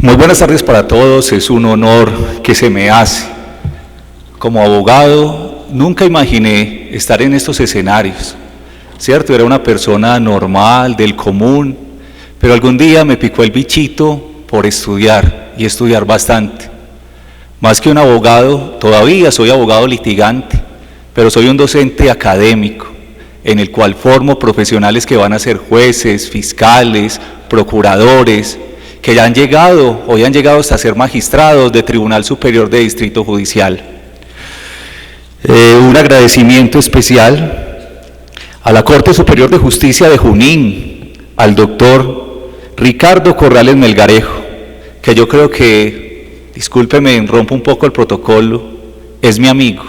Muy buenas tardes para todos, es un honor que se me hace. Como abogado, nunca imaginé estar en estos escenarios, ¿cierto? Era una persona normal, del común, pero algún día me picó el bichito por estudiar, y estudiar bastante. Más que un abogado, todavía soy abogado litigante, pero soy un docente académico, en el cual formo profesionales que van a ser jueces, fiscales, procuradores, que ya han llegado, hoy han llegado hasta ser magistrados de Tribunal Superior de Distrito Judicial. Un agradecimiento especial a la Corte Superior de Justicia de Junín, al doctor Ricardo Corrales Melgarejo, que yo creo que, discúlpeme, rompo un poco el protocolo, es mi amigo.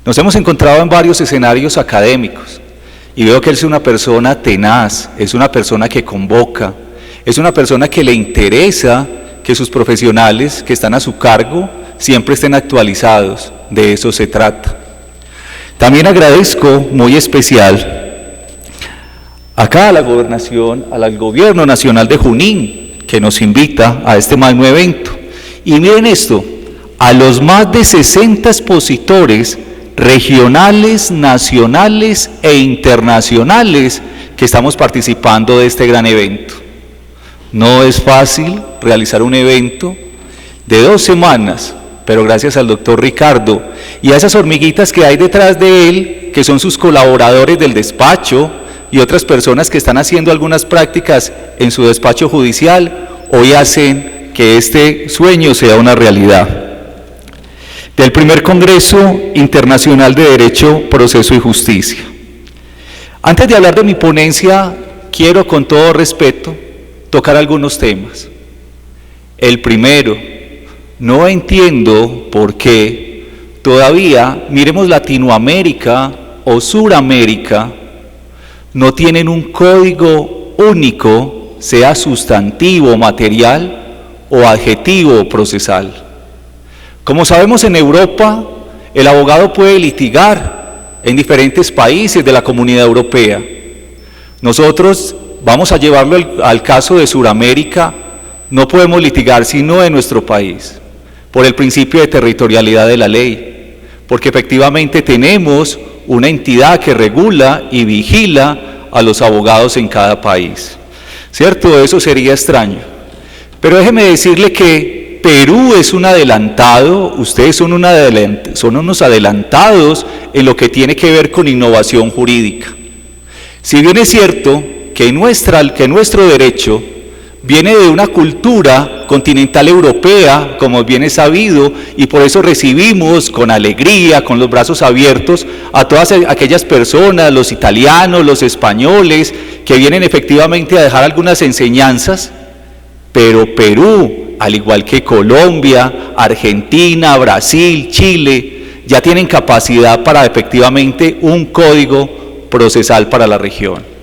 Nos hemos encontrado en varios escenarios académicos y veo que él es una persona tenaz, es una persona que convoca, es una persona que le interesa que sus profesionales que están a su cargo siempre estén actualizados, de eso se trata. También agradezco muy especial acá a la gobernación, al Gobierno Nacional de Junín, que nos invita a este magno evento. Y miren esto, a los más de 60 expositores regionales, nacionales e internacionales que estamos participando de este gran evento. No es fácil realizar un evento de 2 semanas, pero gracias al doctor Ricardo y a esas hormiguitas que hay detrás de él, que son sus colaboradores del despacho y otras personas que están haciendo algunas prácticas en su despacho judicial, hoy hacen que este sueño sea una realidad. Del primer Congreso Internacional de Derecho, Proceso y Justicia. Antes de hablar de mi ponencia, quiero con todo respeto tocar algunos temas. El primero, no entiendo por qué todavía, miremos Latinoamérica o Suramérica, no tienen un código único, sea sustantivo, material o adjetivo procesal. Como sabemos, en Europa, el abogado puede litigar en diferentes países de la Comunidad Europea. Nosotros vamos a llevarlo al caso de Suramérica, no podemos litigar sino en nuestro país, por el principio de territorialidad de la ley, porque efectivamente tenemos una entidad que regula y vigila a los abogados en cada país, ¿cierto? Eso sería extraño. Pero déjeme decirle que Perú es un adelantado, ustedes son unos adelantados en lo que tiene que ver con innovación jurídica. Si bien es cierto que nuestro derecho viene de una cultura continental europea, como bien es sabido, y por eso recibimos con alegría, con los brazos abiertos, a todas aquellas personas, los italianos, los españoles, que vienen efectivamente a dejar algunas enseñanzas, pero Perú, al igual que Colombia, Argentina, Brasil, Chile, ya tienen capacidad para efectivamente un código procesal para la región.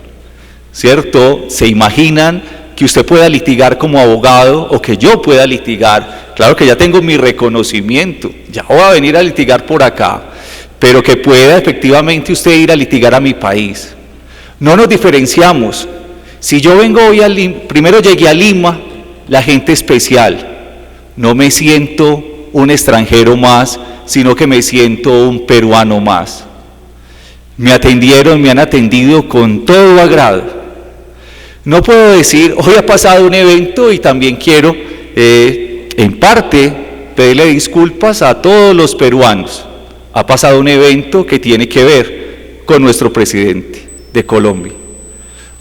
¿Cierto? ¿Se imaginan que usted pueda litigar como abogado o que yo pueda litigar? Claro que ya tengo mi reconocimiento, ya voy a venir a litigar por acá, pero que pueda efectivamente usted ir a litigar a mi país. No nos diferenciamos. Si yo vengo hoy a Lima, primero llegué a Lima, la gente especial, no me siento un extranjero más, sino que me siento un peruano más. Me han atendido con todo agrado. No puedo decir, hoy ha pasado un evento y también quiero, en parte, pedirle disculpas a todos los peruanos. Ha pasado un evento que tiene que ver con nuestro presidente de Colombia.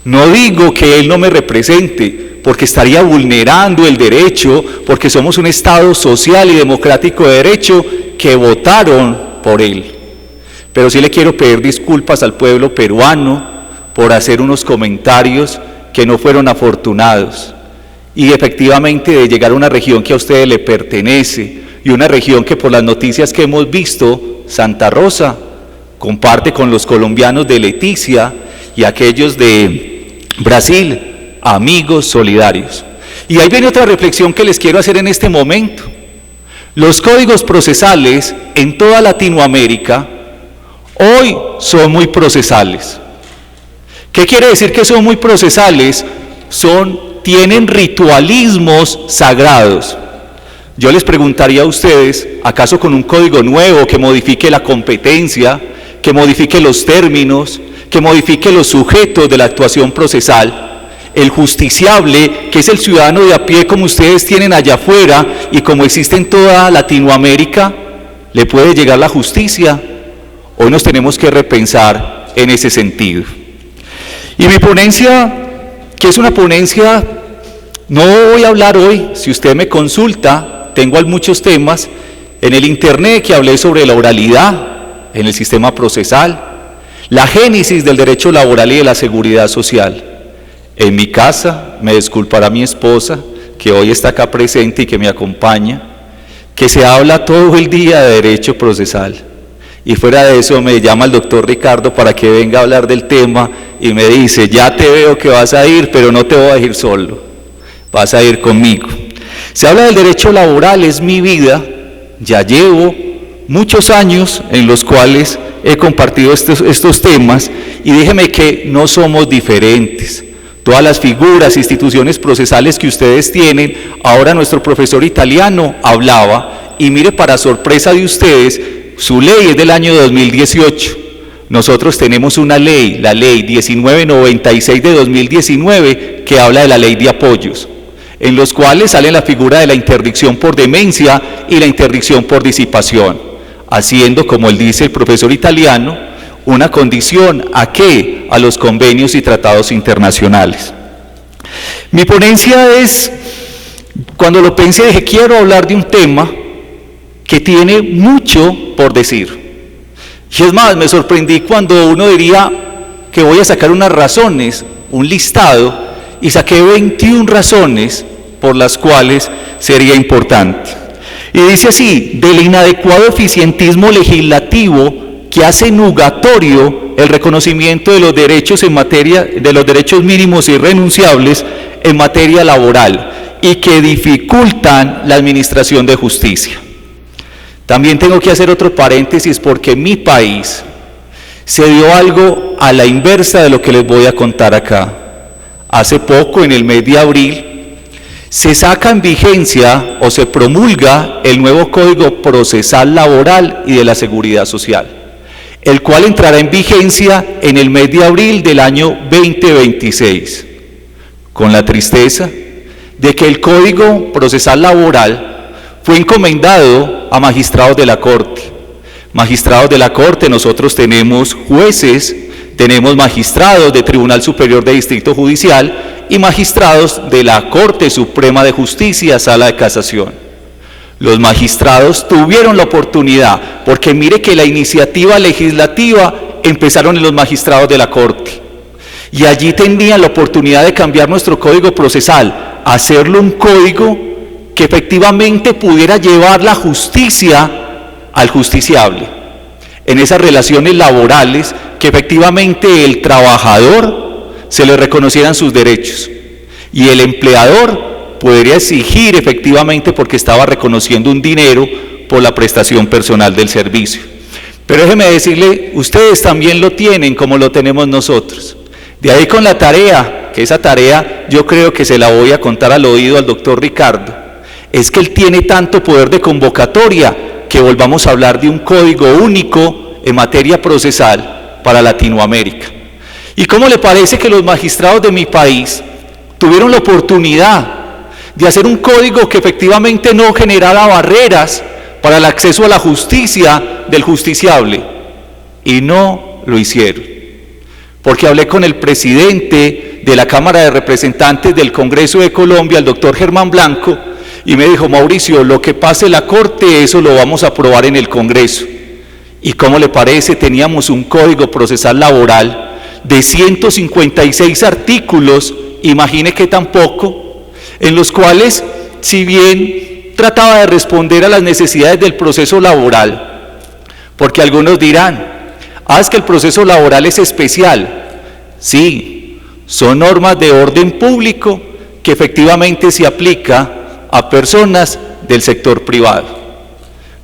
No digo que él no me represente, porque estaría vulnerando el derecho, porque somos un Estado social y democrático de derecho que votaron por él. Pero sí le quiero pedir disculpas al pueblo peruano por hacer unos comentarios que no fueron afortunados, y efectivamente de llegar a una región que a ustedes le pertenece, y una región que por las noticias que hemos visto, Santa Rosa, comparte con los colombianos de Leticia y aquellos de Brasil, amigos solidarios. Y ahí viene otra reflexión que les quiero hacer en este momento. Los códigos procesales en toda Latinoamérica hoy son muy procesales. ¿Qué quiere decir que son muy procesales? Son tienen ritualismos sagrados. Yo les preguntaría a ustedes, ¿acaso con un código nuevo que modifique la competencia, que modifique los términos, que modifique los sujetos de la actuación procesal, el justiciable, que es el ciudadano de a pie como ustedes tienen allá afuera y como existe en toda Latinoamérica, le puede llegar la justicia? Hoy nos tenemos que repensar en ese sentido. Y mi ponencia, que es una ponencia, no voy a hablar hoy, si usted me consulta, tengo muchos temas en el internet que hablé sobre la oralidad en el sistema procesal, la génesis del derecho laboral y de la seguridad social. En mi casa, me disculpará mi esposa, que hoy está acá presente y que me acompaña, que se habla todo el día de derecho procesal. Y fuera de eso me llama el doctor Ricardo para que venga a hablar del tema y me dice, ya te veo que vas a ir, pero no te voy a ir solo, vas a ir conmigo. Se habla del derecho laboral, es mi vida, ya llevo muchos años en los cuales he compartido estos temas y déjeme que no somos diferentes. Todas las figuras, instituciones procesales que ustedes tienen, ahora nuestro profesor italiano hablaba, y mire, para sorpresa de ustedes, su ley es del año 2018. Nosotros tenemos una ley, la ley 1996 de 2019, que habla de la ley de apoyos, en los cuales sale la figura de la interdicción por demencia y la interdicción por disipación, haciendo, como él dice el profesor italiano, una condición ¿a qué? A los convenios y tratados internacionales. Mi ponencia es, cuando lo pensé, dije, quiero hablar de un tema que tiene mucho por decir. Y es más, me sorprendí cuando uno diría que voy a sacar unas razones, un listado, y saqué 21 razones por las cuales sería importante. Y dice así: del inadecuado eficientismo legislativo que hace nugatorio el reconocimiento de los derechos en materia de los derechos mínimos irrenunciables en materia laboral y que dificultan la administración de justicia. También tengo que hacer otro paréntesis porque en mi país se dio algo a la inversa de lo que les voy a contar acá. Hace poco, en el mes de abril, se saca en vigencia o se promulga el nuevo Código Procesal Laboral y de la Seguridad Social, el cual entrará en vigencia en el mes de abril del año 2026, con la tristeza de que el Código Procesal Laboral fue encomendado a magistrados de la Corte. Magistrados de la Corte, nosotros tenemos jueces, tenemos magistrados de Tribunal Superior de Distrito Judicial y magistrados de la Corte Suprema de Justicia, Sala de Casación. Los magistrados tuvieron la oportunidad, porque mire que la iniciativa legislativa empezaron en los magistrados de la Corte, y allí tenían la oportunidad de cambiar nuestro código procesal, hacerlo un código que efectivamente pudiera llevar la justicia al justiciable, en esas relaciones laborales, que efectivamente el trabajador se le reconocieran sus derechos, y el empleador podría exigir efectivamente porque estaba reconociendo un dinero por la prestación personal del servicio. Pero déjeme decirle, ustedes también lo tienen como lo tenemos nosotros. De ahí con la tarea, que esa tarea yo creo que se la voy a contar al oído al doctor Ricardo, es que él tiene tanto poder de convocatoria que volvamos a hablar de un código único en materia procesal para Latinoamérica. ¿Y cómo le parece que los magistrados de mi país tuvieron la oportunidad de hacer un código que efectivamente no generara barreras para el acceso a la justicia del justiciable? Y no lo hicieron, porque hablé con el presidente de la Cámara de Representantes del Congreso de Colombia, el doctor Germán Blanco, y me dijo: Mauricio, lo que pase la Corte, eso lo vamos a aprobar en el Congreso. ¿Y cómo le parece? Teníamos un Código Procesal Laboral de 156 artículos, imagine que tampoco, en los cuales, si bien trataba de responder a las necesidades del proceso laboral, porque algunos dirán, es que el proceso laboral es especial. Sí, son normas de orden público que efectivamente se aplica a personas del sector privado,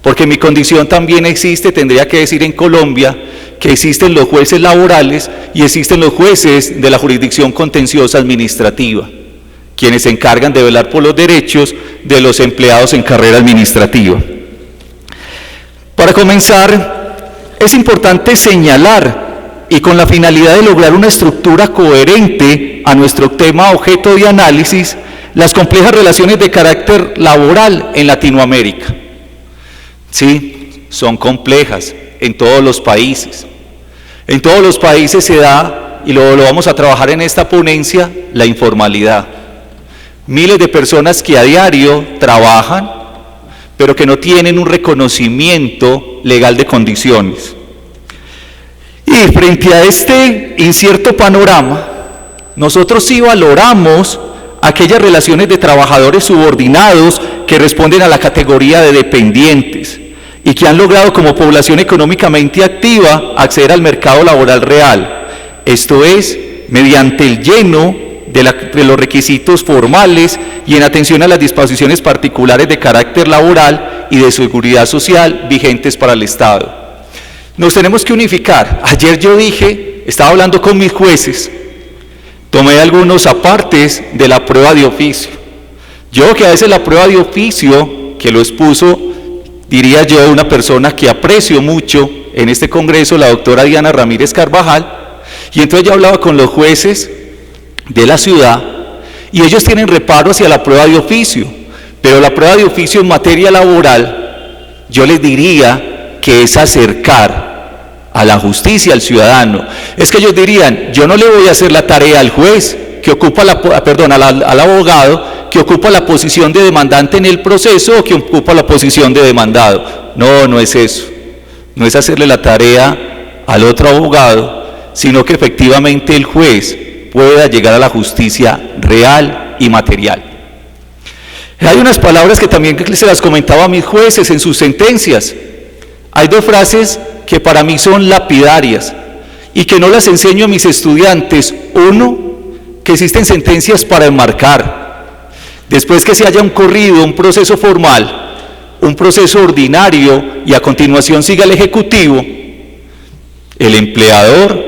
porque mi condición también existe, tendría que decir en Colombia, que existen los jueces laborales y existen los jueces de la jurisdicción contenciosa administrativa, quienes se encargan de velar por los derechos de los empleados en carrera administrativa. Para comenzar, es importante señalar, y con la finalidad de lograr una estructura coherente a nuestro tema objeto de análisis, las complejas relaciones de carácter laboral en Latinoamérica. Sí, son complejas en todos los países. En todos los países se da, y lo vamos a trabajar en esta ponencia, la informalidad. Miles de personas que a diario trabajan, pero que no tienen un reconocimiento legal de condiciones. Y frente a este incierto panorama, nosotros sí valoramos aquellas relaciones de trabajadores subordinados que responden a la categoría de dependientes y que han logrado como población económicamente activa acceder al mercado laboral real, esto es, mediante el lleno de los requisitos formales y en atención a las disposiciones particulares de carácter laboral y de seguridad social vigentes para el Estado. Nos tenemos que unificar. Ayer yo dije, estaba hablando con mis jueces, tomé algunos apartes de la prueba de oficio. Yo que a veces la prueba de oficio, que lo expuso, diría yo, una persona que aprecio mucho en este congreso, la doctora Diana Ramírez Carvajal, y entonces yo hablaba con los jueces de la ciudad, y ellos tienen reparo hacia la prueba de oficio, pero la prueba de oficio en materia laboral, yo les diría que es acercar a la justicia al ciudadano. Es que ellos dirían, yo no le voy a hacer la tarea al juez que ocupa al abogado que ocupa la posición de demandante en el proceso o que ocupa la posición de demandado. No, no es eso. No es hacerle la tarea al otro abogado, sino que efectivamente el juez pueda llegar a la justicia real y material. Hay unas palabras que también se las comentaba a mis jueces en sus sentencias. Hay dos frases que para mí son lapidarias y que no las enseño a mis estudiantes. Uno, que existen sentencias para enmarcar. Después que se haya corrido un proceso formal, un proceso ordinario y a continuación siga el ejecutivo, el empleador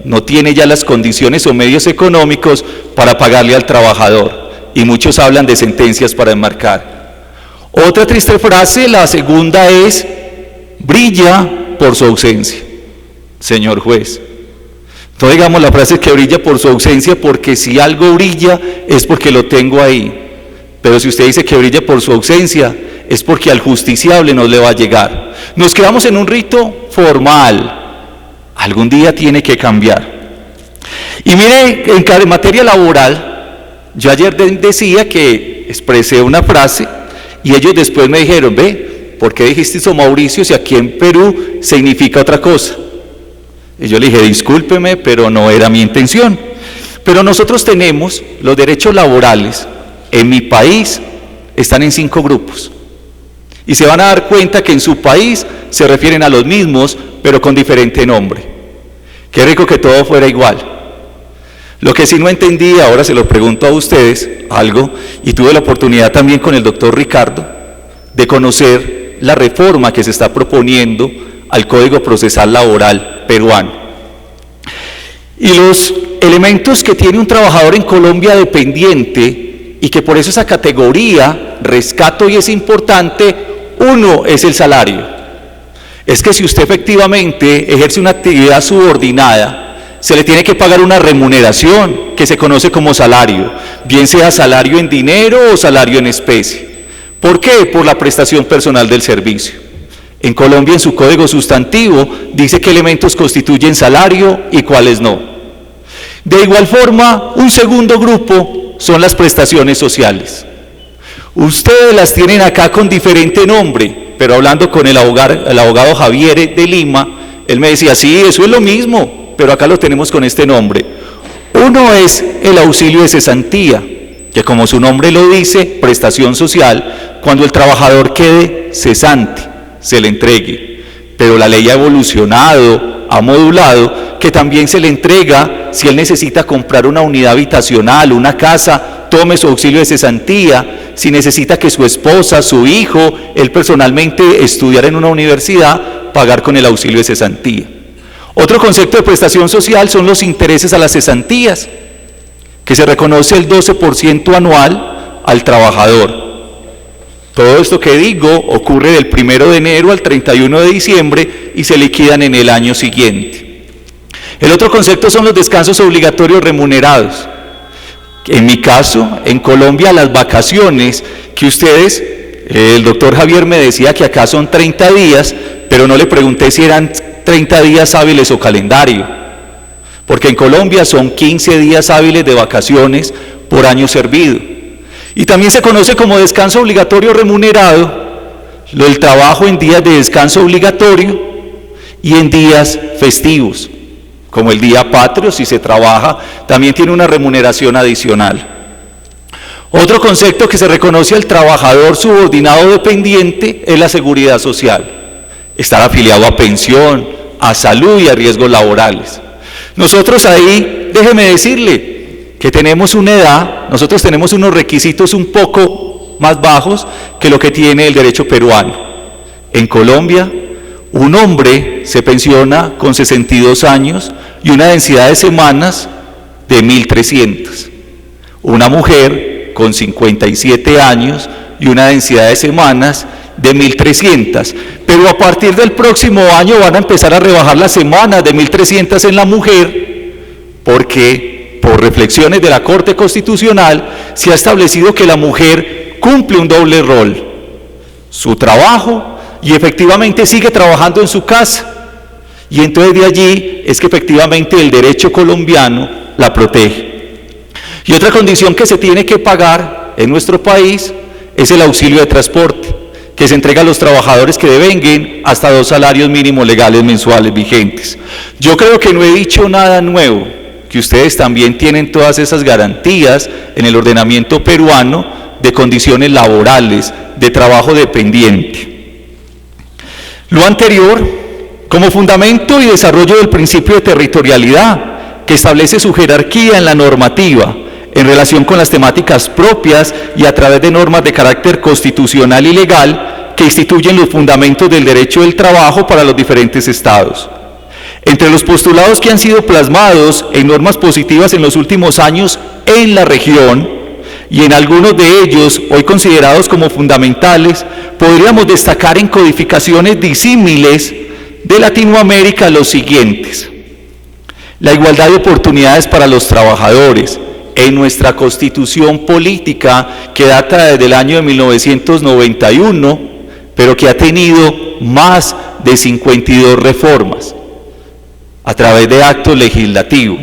no tiene ya las condiciones o medios económicos para pagarle al trabajador, y muchos hablan de sentencias para enmarcar. Otra triste frase, la segunda es, brilla por su ausencia, señor juez. No digamos la frase que brilla por su ausencia, porque si algo brilla es porque lo tengo ahí, pero si usted dice que brilla por su ausencia es porque al justiciable no le va a llegar. Nos quedamos en un rito formal. Algún día tiene que cambiar. Y mire, en materia laboral, yo ayer decía que expresé una frase y ellos después me dijeron, ve, ¿por qué dijiste eso, Mauricio, si aquí en Perú significa otra cosa? Y yo le dije, discúlpeme, pero no era mi intención. Pero nosotros tenemos los derechos laborales, en mi país, están en 5 grupos. Y se van a dar cuenta que en su país se refieren a los mismos, pero con diferente nombre. Qué rico que todo fuera igual. Lo que sí no entendí, ahora se lo pregunto a ustedes, algo, y tuve la oportunidad también con el doctor Ricardo, de conocer la reforma que se está proponiendo al Código Procesal Laboral peruano. Y los elementos que tiene un trabajador en Colombia dependiente, y que por eso esa categoría rescato y es importante, uno es el salario. Es que si usted efectivamente ejerce una actividad subordinada, se le tiene que pagar una remuneración que se conoce como salario, bien sea salario en dinero o salario en especie. ¿Por qué? Por la prestación personal del servicio. En Colombia, en su código sustantivo, dice qué elementos constituyen salario y cuáles no. De igual forma, un segundo grupo son las prestaciones sociales. Ustedes las tienen acá con diferente nombre, pero hablando con el abogado Javier de Lima, él me decía, sí, eso es lo mismo, pero acá lo tenemos con este nombre. Uno es el auxilio de cesantía, que como su nombre lo dice, prestación social, cuando el trabajador quede cesante, se le entregue. Pero la ley ha evolucionado, ha modulado, que también se le entrega si él necesita comprar una unidad habitacional, una casa, tome su auxilio de cesantía. Si necesita que su esposa, su hijo, él personalmente estudiar en una universidad, pagar con el auxilio de cesantía. Otro concepto de prestación social son los intereses a las cesantías. que se reconoce el 12% anual al trabajador. Todo esto que digo ocurre del 1 de enero al 31 de diciembre y se liquidan en el año siguiente. El otro concepto son los descansos obligatorios remunerados. En mi caso, en Colombia, las vacaciones que ustedes, el doctor Javier me decía que acá son 30 días, pero no le pregunté si eran 30 días hábiles o calendario, porque en Colombia son 15 días hábiles de vacaciones por año servido. Y también se conoce como descanso obligatorio remunerado el trabajo en días de descanso obligatorio y en días festivos, como el día patrio, si se trabaja, también tiene una remuneración adicional. Otro concepto que se reconoce al trabajador subordinado dependiente es la seguridad social, estar afiliado a pensión, a salud y a riesgos laborales. Nosotros ahí, déjeme decirle, que tenemos una edad, nosotros tenemos unos requisitos un poco más bajos que lo que tiene el derecho peruano. En Colombia, un hombre se pensiona con 62 años y una densidad de semanas de 1.300. Una mujer con 57 años y una densidad de semanas de 1.300. Pero a partir del próximo año van a empezar a rebajar las semanas de 1.300 en la mujer, porque por reflexiones de la Corte Constitucional, se ha establecido que la mujer cumple un doble rol, su trabajo y efectivamente sigue trabajando en su casa. Y entonces de allí es que efectivamente el derecho colombiano la protege. Y otra condición que se tiene que pagar en nuestro país es el auxilio de transporte, que se entrega a los trabajadores que devenguen hasta 2 salarios mínimos legales mensuales vigentes. Yo creo que no he dicho nada nuevo, que ustedes también tienen todas esas garantías en el ordenamiento peruano de condiciones laborales, de trabajo dependiente. Lo anterior, como fundamento y desarrollo del principio de territorialidad, que establece su jerarquía en la normativa, en relación con las temáticas propias y a través de normas de carácter constitucional y legal, que instituyen los fundamentos del derecho del trabajo para los diferentes estados. Entre los postulados que han sido plasmados en normas positivas en los últimos años en la región, y en algunos de ellos hoy considerados como fundamentales, podríamos destacar en codificaciones disímiles de Latinoamérica los siguientes: la igualdad de oportunidades para los trabajadores. En nuestra Constitución política, que data desde el año de 1991, pero que ha tenido más de 52 reformas a través de actos legislativos.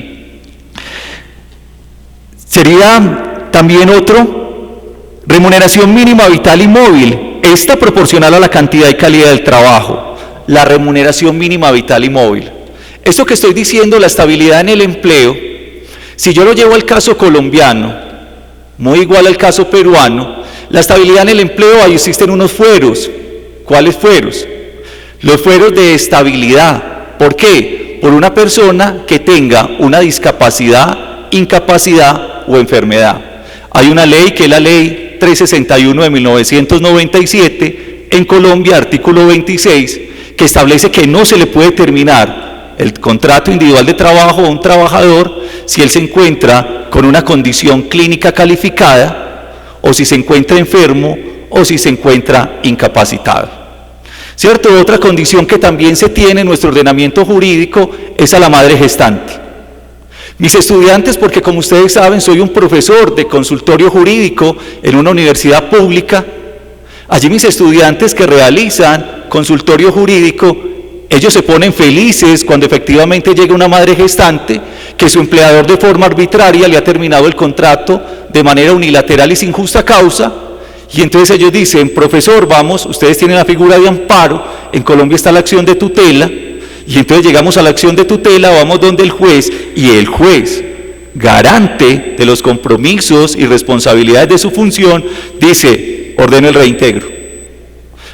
Sería también otro, remuneración mínima vital y móvil, esta proporcional a la cantidad y calidad del trabajo, la remuneración mínima vital y móvil. Esto que estoy diciendo, la estabilidad en el empleo, si yo lo llevo al caso colombiano, muy igual al caso peruano, la estabilidad en el empleo, ahí existen unos fueros. ¿Cuáles fueros? Los fueros de estabilidad. ¿Por qué? Por una persona que tenga una discapacidad, incapacidad o enfermedad. Hay una ley que es la ley 361 de 1997, en Colombia, artículo 26, que establece que no se le puede terminar el contrato individual de trabajo a un trabajador si él se encuentra con una condición clínica calificada, o si se encuentra enfermo, o si se encuentra incapacitado. ¿Cierto? Otra condición que también se tiene en nuestro ordenamiento jurídico es a la madre gestante. Mis estudiantes, porque como ustedes saben, soy un profesor de consultorio jurídico en una universidad pública, allí mis estudiantes que realizan consultorio jurídico, ellos se ponen felices cuando efectivamente llega una madre gestante que su empleador de forma arbitraria le ha terminado el contrato de manera unilateral y sin justa causa. Y entonces ellos dicen: profesor, vamos, ustedes tienen la figura de amparo, en Colombia está la acción de tutela, y entonces llegamos a la acción de tutela, vamos donde el juez, y el juez, garante de los compromisos y responsabilidades de su función, dice: ordeno el reintegro.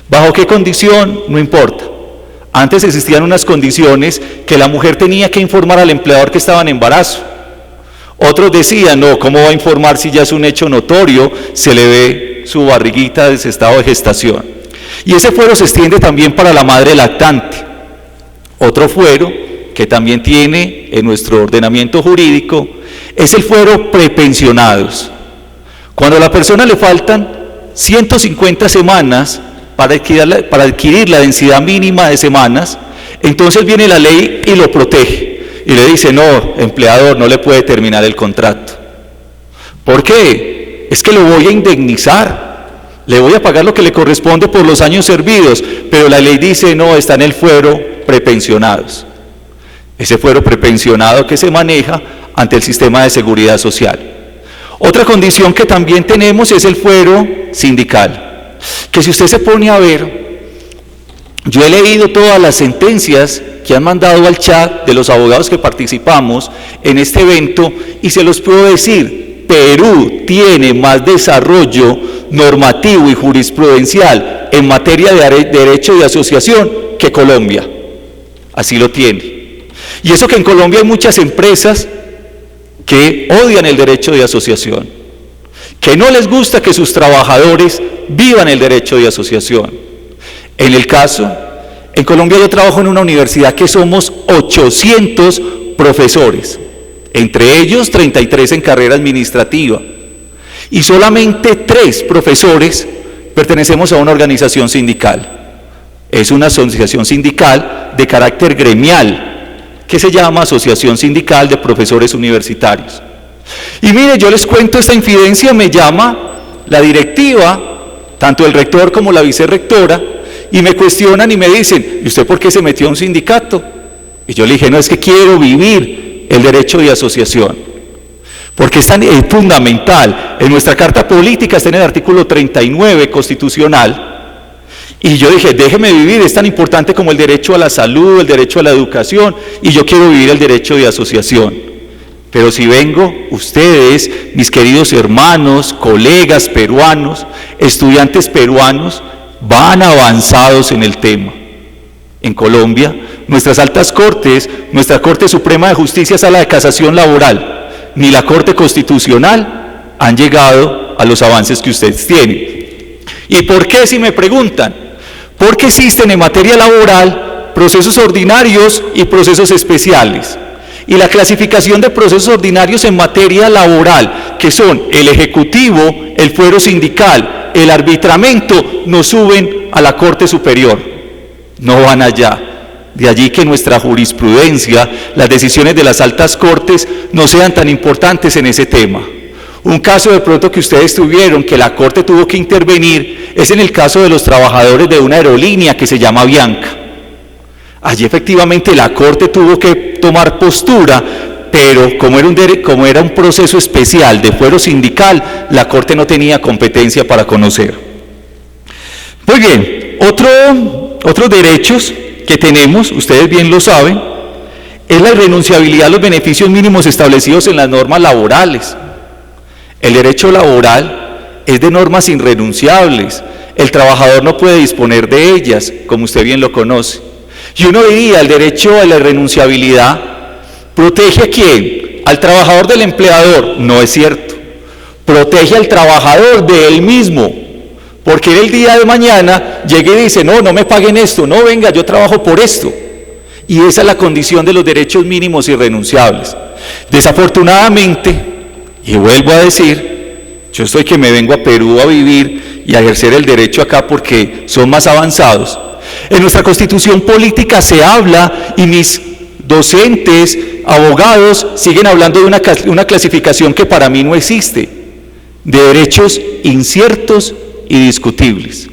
¿Bajo qué condición? No importa. Antes existían unas condiciones que la mujer tenía que informar al empleador que estaba en embarazo. Otros decían: no, ¿cómo va a informar si ya es un hecho notorio, se le ve su barriguita de ese estado de gestación? Y ese fuero se extiende también para la madre lactante. Otro fuero que también tiene en nuestro ordenamiento jurídico, es el fuero prepensionados. Cuando a la persona le faltan 150 semanas para adquirir la densidad mínima de semanas, entonces viene la ley y lo protege y le dice: no, empleador, no le puede terminar el contrato. ¿Por qué? Es que lo voy a indemnizar, le voy a pagar lo que le corresponde por los años servidos, pero la ley dice: no, está en el fuero prepensionados. Ese fuero prepensionado que se maneja ante el sistema de seguridad social. Otra condición que también tenemos es el fuero sindical, que si usted se pone a ver, yo he leído todas las sentencias que han mandado al chat de los abogados que participamos en este evento y se los puedo decir: Perú tiene más desarrollo normativo y jurisprudencial en materia de derecho de asociación que Colombia. Así lo tiene. Y eso que en Colombia hay muchas empresas que odian el derecho de asociación, que no les gusta que sus trabajadores vivan el derecho de asociación. En el caso, en Colombia yo trabajo en una universidad que somos 800 profesores, entre ellos 33 en carrera administrativa, y solamente 3 profesores pertenecemos a una organización sindical. Es una asociación sindical de carácter gremial, que se llama Asociación Sindical de Profesores Universitarios. Y mire, yo les cuento esta infidencia, me llama la directiva, tanto el rector como la vicerrectora, y me cuestionan y me dicen: ¿y usted por qué se metió a un sindicato? Y yo le dije: no, es que quiero vivir el derecho de asociación, porque es fundamental. En nuestra carta política está en el artículo 39 constitucional, y yo dije: déjeme vivir, es tan importante como el derecho a la salud, el derecho a la educación, y yo quiero vivir el derecho de asociación. Pero si vengo, ustedes, mis queridos hermanos, colegas peruanos, estudiantes peruanos, van avanzados en el tema. En Colombia, nuestras altas cortes, nuestra Corte Suprema de Justicia, Sala de Casación Laboral, ni la Corte Constitucional han llegado a los avances que ustedes tienen. ¿Y por qué, si me preguntan? Porque existen en materia laboral procesos ordinarios y procesos especiales. Y la clasificación de procesos ordinarios en materia laboral, que son el ejecutivo, el fuero sindical, el arbitramento, nos suben a la Corte Superior, no van allá. De allí que nuestra jurisprudencia, las decisiones de las altas cortes no sean tan importantes en ese tema. Un caso de pronto que ustedes tuvieron, que la Corte tuvo que intervenir, es en el caso de los trabajadores de una aerolínea que se llama Avianca. Allí efectivamente la Corte tuvo que tomar postura, pero como era un proceso especial de fuero sindical, la Corte no tenía competencia para conocer. Muy bien, otros derechos que tenemos, ustedes bien lo saben, es la irrenunciabilidad a los beneficios mínimos establecidos en las normas laborales. El derecho laboral es de normas irrenunciables, el trabajador no puede disponer de ellas, como usted bien lo conoce. Y uno diría, el derecho a la irrenunciabilidad ¿protege a quién? ¿Al trabajador del empleador? No es cierto. Protege al trabajador de él mismo, porque él el día de mañana llega y dice: no me paguen esto, no, venga, yo trabajo por esto. Y esa es la condición de los derechos mínimos irrenunciables. Desafortunadamente, y vuelvo a decir, yo estoy que me vengo a Perú a vivir y a ejercer el derecho acá porque son más avanzados. En nuestra Constitución política se habla, y mis docentes, abogados, siguen hablando de una clasificación que para mí no existe, de derechos inciertos y discutibles.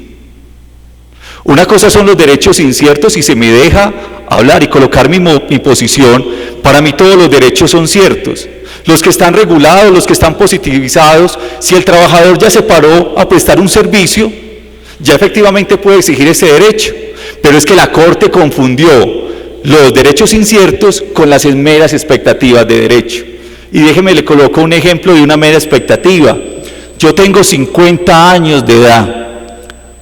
Una cosa son los derechos inciertos, y se me deja hablar y colocar mi posición. Para mí todos los derechos son ciertos. Los que están regulados, los que están positivizados, si el trabajador ya se paró a prestar un servicio, ya efectivamente puede exigir ese derecho. Pero es que la Corte confundió los derechos inciertos con las meras expectativas de derecho. Y déjeme, le coloco un ejemplo de una mera expectativa. Yo tengo 50 años de edad,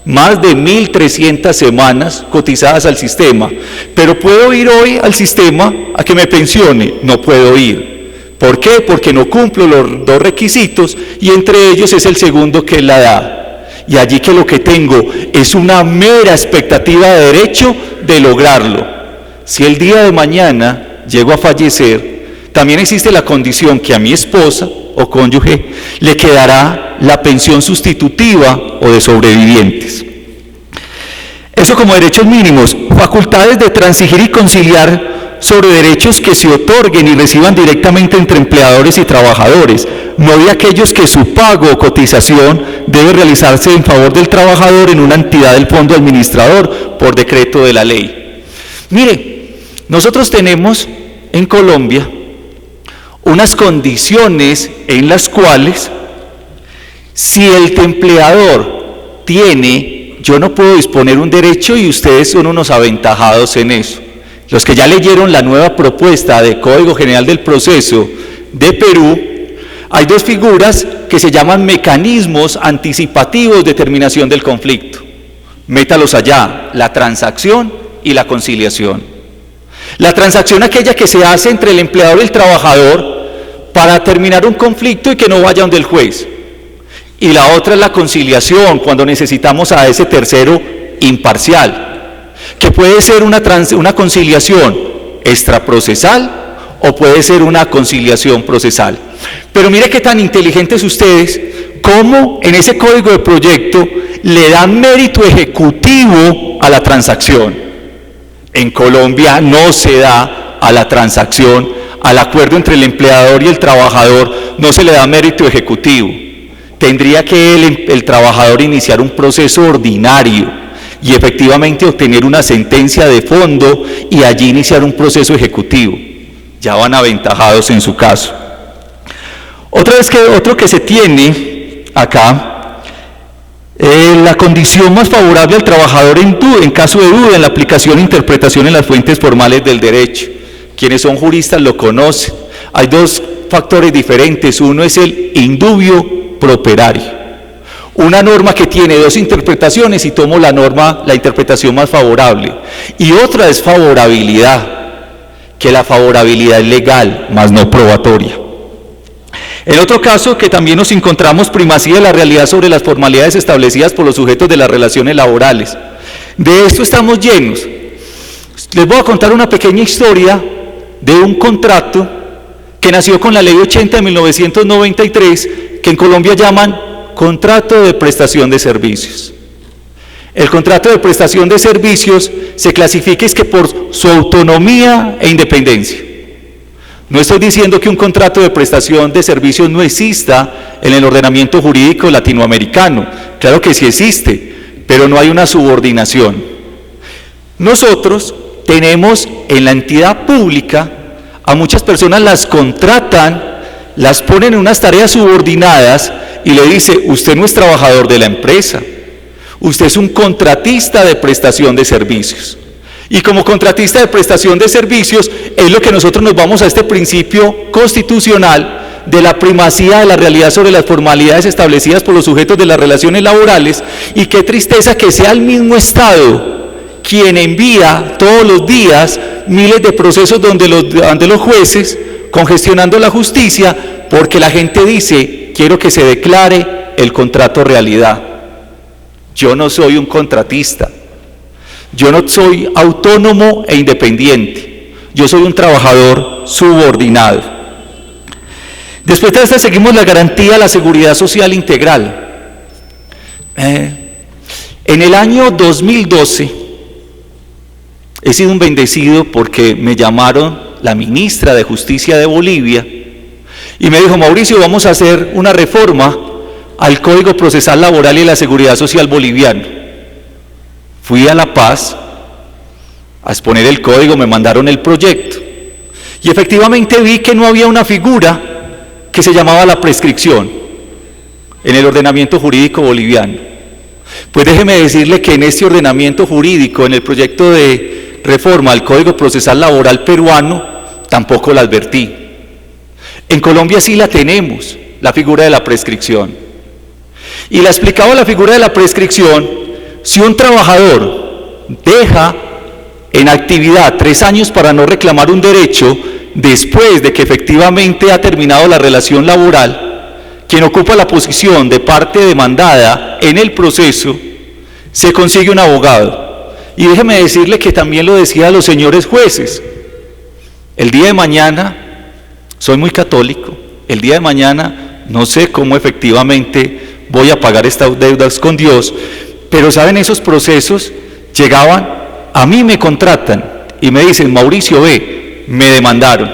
más de 1.300 semanas cotizadas al sistema, pero ¿puedo ir hoy al sistema a que me pensione? No puedo ir. ¿Por qué? Porque no cumplo los 2 requisitos, y entre ellos es el segundo, que es la edad. Y allí que lo que tengo es una mera expectativa de derecho de lograrlo. Si el día de mañana llego a fallecer, también existe la condición que a mi esposa o cónyuge le quedará la pensión sustitutiva o de sobrevivientes. Eso como derechos mínimos, facultades de transigir y conciliar sobre derechos que se otorguen y reciban directamente entre empleadores y trabajadores, no de aquellos que su pago o cotización debe realizarse en favor del trabajador en una entidad del fondo administrador por decreto de la ley. Mire, nosotros tenemos en Colombia unas condiciones en las cuales si el empleador tiene, yo no puedo disponer un derecho y ustedes son unos aventajados en eso. Los que ya leyeron la nueva propuesta de Código General del Proceso de Perú, hay dos figuras que se llaman mecanismos anticipativos de terminación del conflicto. Métalos allá, la transacción y la conciliación. La transacción aquella que se hace entre el empleador y el trabajador para terminar un conflicto y que no vaya donde el juez. Y la otra es la conciliación, cuando necesitamos a ese tercero imparcial, que puede ser una conciliación extraprocesal o puede ser una conciliación procesal. Pero mire qué tan inteligentes ustedes, cómo en ese código de proyecto le dan mérito ejecutivo a la transacción. En Colombia no se da a la transacción, al acuerdo entre el empleador y el trabajador, no se le da mérito ejecutivo. Tendría que el trabajador iniciar un proceso ordinario y efectivamente obtener una sentencia de fondo y allí iniciar un proceso ejecutivo. Ya van aventajados en su caso. Otro que se tiene acá, la condición más favorable al trabajador en caso de duda en la aplicación e interpretación en las fuentes formales del derecho. Quienes son juristas lo conocen. Hay dos factores diferentes. Uno es el indubio properario. Una norma que tiene dos interpretaciones y tomo la interpretación más favorable. Y otra es favorabilidad, que la favorabilidad es legal, más no probatoria. En otro caso que también nos encontramos, primacía de la realidad sobre las formalidades establecidas por los sujetos de las relaciones laborales. De esto estamos llenos. Les voy a contar una pequeña historia de un contrato que nació con la Ley 80 de 1993, que en Colombia llaman contrato de prestación de servicios. El contrato de prestación de servicios se clasifica es que por su autonomía e independencia. No estoy diciendo que un contrato de prestación de servicios no exista en el ordenamiento jurídico latinoamericano. Claro que sí existe, pero no hay una subordinación. Nosotros tenemos en la entidad pública a muchas personas, las contratan, las ponen en unas tareas subordinadas y le dice, usted no es trabajador de la empresa, usted es un contratista de prestación de servicios. Y como contratista de prestación de servicios es lo que nosotros nos vamos a este principio constitucional de la primacía de la realidad sobre las formalidades establecidas por los sujetos de las relaciones laborales, y qué tristeza que sea el mismo Estado quien envía todos los días miles de procesos donde los jueces, congestionando la justicia, porque la gente dice, quiero que se declare el contrato realidad. Yo no soy un contratista, yo no soy autónomo e independiente, yo soy un trabajador subordinado. Después de esta seguimos la garantía a la seguridad social integral. En el año 2012, he sido un bendecido porque me llamaron la ministra de Justicia de Bolivia y me dijo, Mauricio, vamos a hacer una reforma al Código Procesal Laboral y la Seguridad Social boliviano. Fui a La Paz a exponer el código, me mandaron el proyecto y efectivamente vi que no había una figura que se llamaba la prescripción en el ordenamiento jurídico boliviano. Pues déjeme decirle que en este ordenamiento jurídico, en el proyecto de reforma al Código Procesal Laboral peruano, tampoco la advertí. En Colombia sí la tenemos, la figura de la prescripción. Y la explicaba la figura de la prescripción: si un trabajador deja en actividad 3 años para no reclamar un derecho, después de que efectivamente ha terminado la relación laboral, quien ocupa la posición de parte demandada en el proceso, se consigue un abogado. Y déjeme decirle que también lo decían los señores jueces. El día de mañana, soy muy católico, el día de mañana no sé cómo efectivamente voy a pagar estas deudas con Dios, pero saben, esos procesos llegaban, a mí me contratan y me dicen, Mauricio, ve, me demandaron.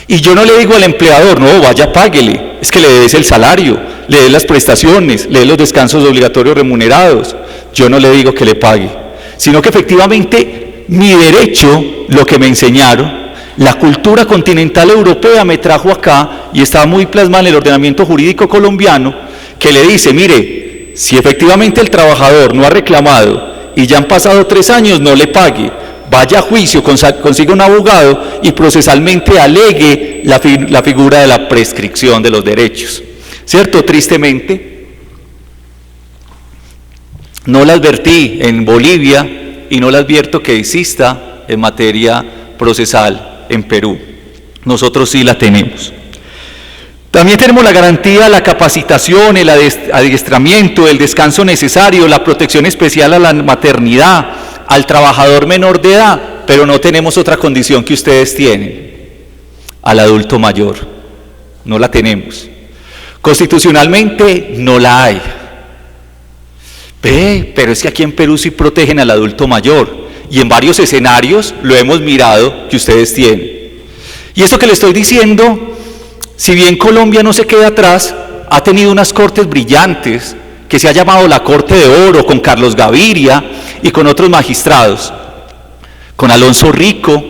Y yo no le digo al empleador, no, vaya, páguele, es que le des el salario, le des las prestaciones, le des los descansos obligatorios remunerados. Yo no le digo que le pague, sino que efectivamente mi derecho, lo que me enseñaron, la cultura continental europea me trajo acá y estaba muy plasmada en el ordenamiento jurídico colombiano, que le dice, mire, si efectivamente el trabajador no ha reclamado y ya han pasado 3 años, no le pague, vaya a juicio, consiga un abogado y procesalmente alegue la figura de la prescripción de los derechos. ¿Cierto? Tristemente, no la advertí en Bolivia y no la advierto que exista en materia procesal en Perú. Nosotros sí la tenemos. También tenemos la garantía, la capacitación, el adiestramiento, el descanso necesario, la protección especial a la maternidad, al trabajador menor de edad, pero no tenemos otra condición que ustedes tienen, al adulto mayor. No la tenemos. Constitucionalmente no la hay. Pero es que aquí en Perú sí protegen al adulto mayor y en varios escenarios lo hemos mirado que ustedes tienen. Y esto que le estoy diciendo, si bien Colombia no se queda atrás, ha tenido unas cortes brillantes que se ha llamado la Corte de Oro, con Carlos Gaviria y con otros magistrados, con Alonso Rico.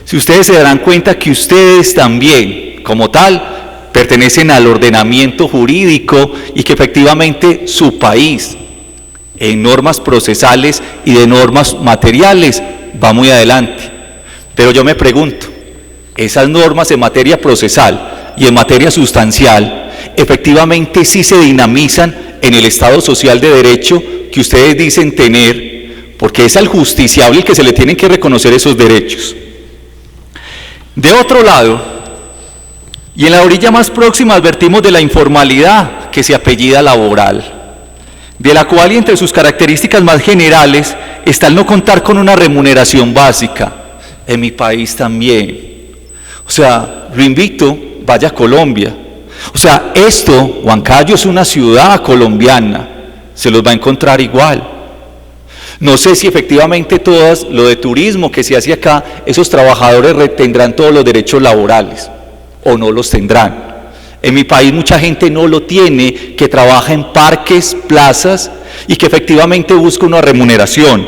Si ustedes se darán cuenta que ustedes también, como tal, pertenecen al ordenamiento jurídico y que efectivamente su país, en normas procesales y de normas materiales, va muy adelante. Pero yo me pregunto, esas normas en materia procesal y en materia sustancial, efectivamente sí se dinamizan en el Estado social de derecho que ustedes dicen tener, porque es al justiciable el que se le tienen que reconocer esos derechos. De otro lado, y en la orilla más próxima advertimos de la informalidad que se apellida laboral, de la cual y entre sus características más generales está el no contar con una remuneración básica. En mi país también. O sea, lo invito, vaya a Colombia. O sea, esto, Huancayo es una ciudad colombiana, se los va a encontrar igual. No sé si efectivamente todas, lo de turismo que se hace acá, esos trabajadores tendrán todos los derechos laborales o no los tendrán. En mi país mucha gente no lo tiene, que trabaja en parques, plazas y que efectivamente busca una remuneración,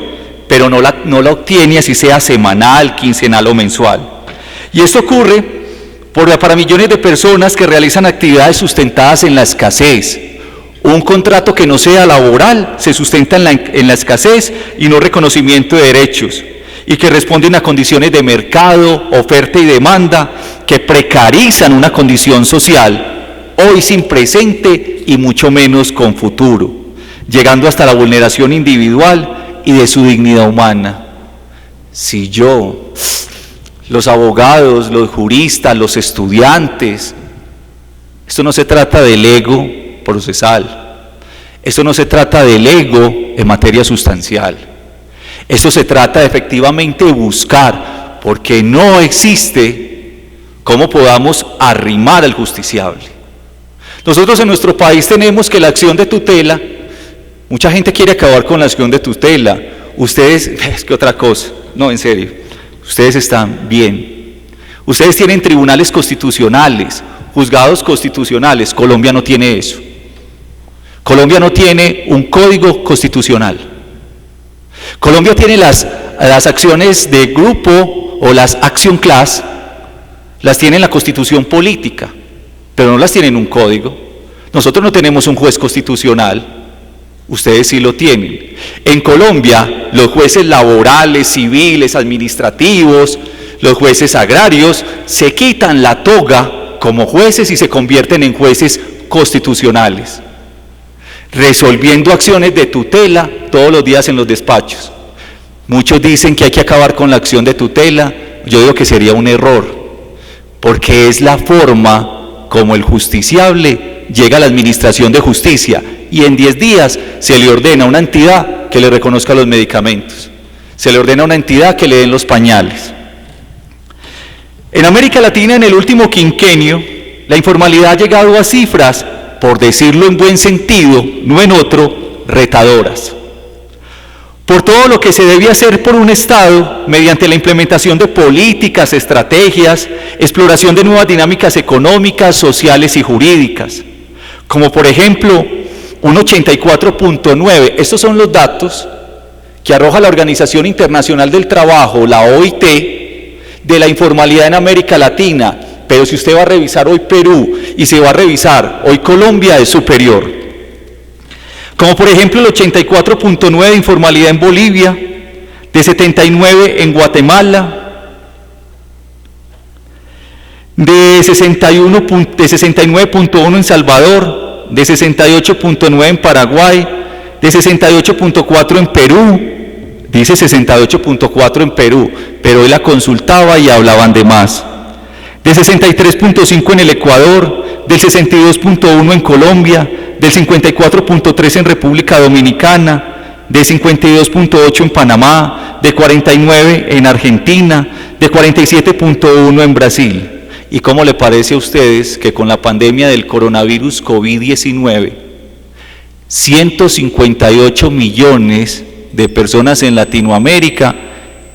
pero no la obtiene, así sea semanal, quincenal o mensual. Y esto ocurre para millones de personas que realizan actividades sustentadas en la escasez. Un contrato que no sea laboral se sustenta en la escasez y no reconocimiento de derechos, y que responden a condiciones de mercado, oferta y demanda que precarizan una condición social, hoy sin presente y mucho menos con futuro, llegando hasta la vulneración individual y de su dignidad humana. Si yo, los abogados, los juristas, los estudiantes, esto no se trata del ego procesal, esto no se trata del ego en materia sustancial, esto se trata efectivamente de buscar, porque no existe cómo podamos arrimar al justiciable. Nosotros en nuestro país tenemos que la acción de tutela, mucha gente quiere acabar con la acción de tutela, ustedes, es que otra cosa, no, en serio, ustedes están bien, ustedes tienen tribunales constitucionales, juzgados constitucionales. Colombia no tiene eso. Colombia no tiene un código constitucional. Colombia tiene las acciones de grupo o las action class, las tiene en la constitución política, pero no las tiene en un código. Nosotros no tenemos un juez constitucional, ustedes sí lo tienen. En Colombia, los jueces laborales, civiles, administrativos, los jueces agrarios, se quitan la toga como jueces y se convierten en jueces constitucionales, resolviendo acciones de tutela todos los días en los despachos. Muchos dicen que hay que acabar con la acción de tutela, yo digo que sería un error, porque es la forma como el justiciable llega a la administración de justicia y en 10 días se le ordena a una entidad que le reconozca los medicamentos, se le ordena a una entidad que le den los pañales. En América Latina, en el último quinquenio, la informalidad ha llegado a cifras, por decirlo en buen sentido, no en otro, retadoras. Por todo lo que se debe hacer por un Estado mediante la implementación de políticas, estrategias, exploración de nuevas dinámicas económicas, sociales y jurídicas, como por ejemplo un 84.9, estos son los datos que arroja la Organización Internacional del Trabajo, la OIT, de la informalidad en América Latina, pero si usted va a revisar hoy Perú y se va a revisar hoy Colombia, es superior. Como por ejemplo el 84.9 de informalidad en Bolivia, de 79 en Guatemala, de 69.1 en Salvador, de 68.9 en Paraguay, de 68.4 en Perú, dice 68.4 en Perú, pero hoy la consultaba y hablaban de más, de 63.5 en el Ecuador, del 62.1 en Colombia, del 54.3 en República Dominicana, de 52.8 en Panamá, de 49 en Argentina, de 47.1 en Brasil. ¿Y cómo le parece a ustedes que con la pandemia del coronavirus COVID-19, 158 millones de personas en Latinoamérica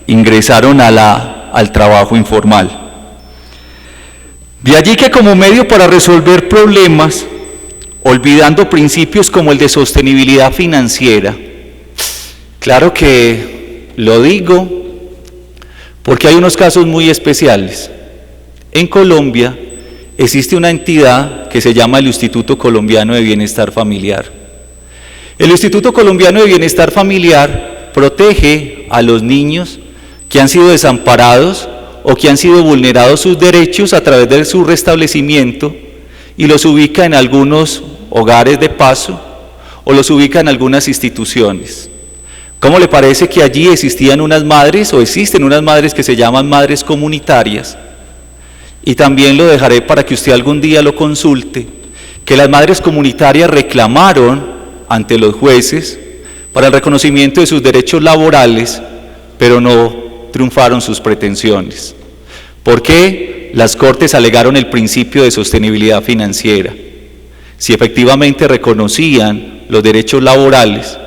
ingresaron al trabajo informal? De allí que como medio para resolver problemas, olvidando principios como el de sostenibilidad financiera, claro que lo digo porque hay unos casos muy especiales. En Colombia existe una entidad que se llama el Instituto Colombiano de Bienestar Familiar. El Instituto Colombiano de Bienestar Familiar protege a los niños que han sido desamparados o que han sido vulnerados sus derechos a través de su restablecimiento y los ubica en algunos hogares de paso o los ubica en algunas instituciones. ¿Cómo le parece que allí existían unas madres o existen unas madres que se llaman madres comunitarias? Y también lo dejaré para que usted algún día lo consulte, que las madres comunitarias reclamaron ante los jueces para el reconocimiento de sus derechos laborales, pero no triunfaron sus pretensiones. ¿Por qué? Las Cortes alegaron el principio de sostenibilidad financiera. Si efectivamente reconocían los derechos laborales,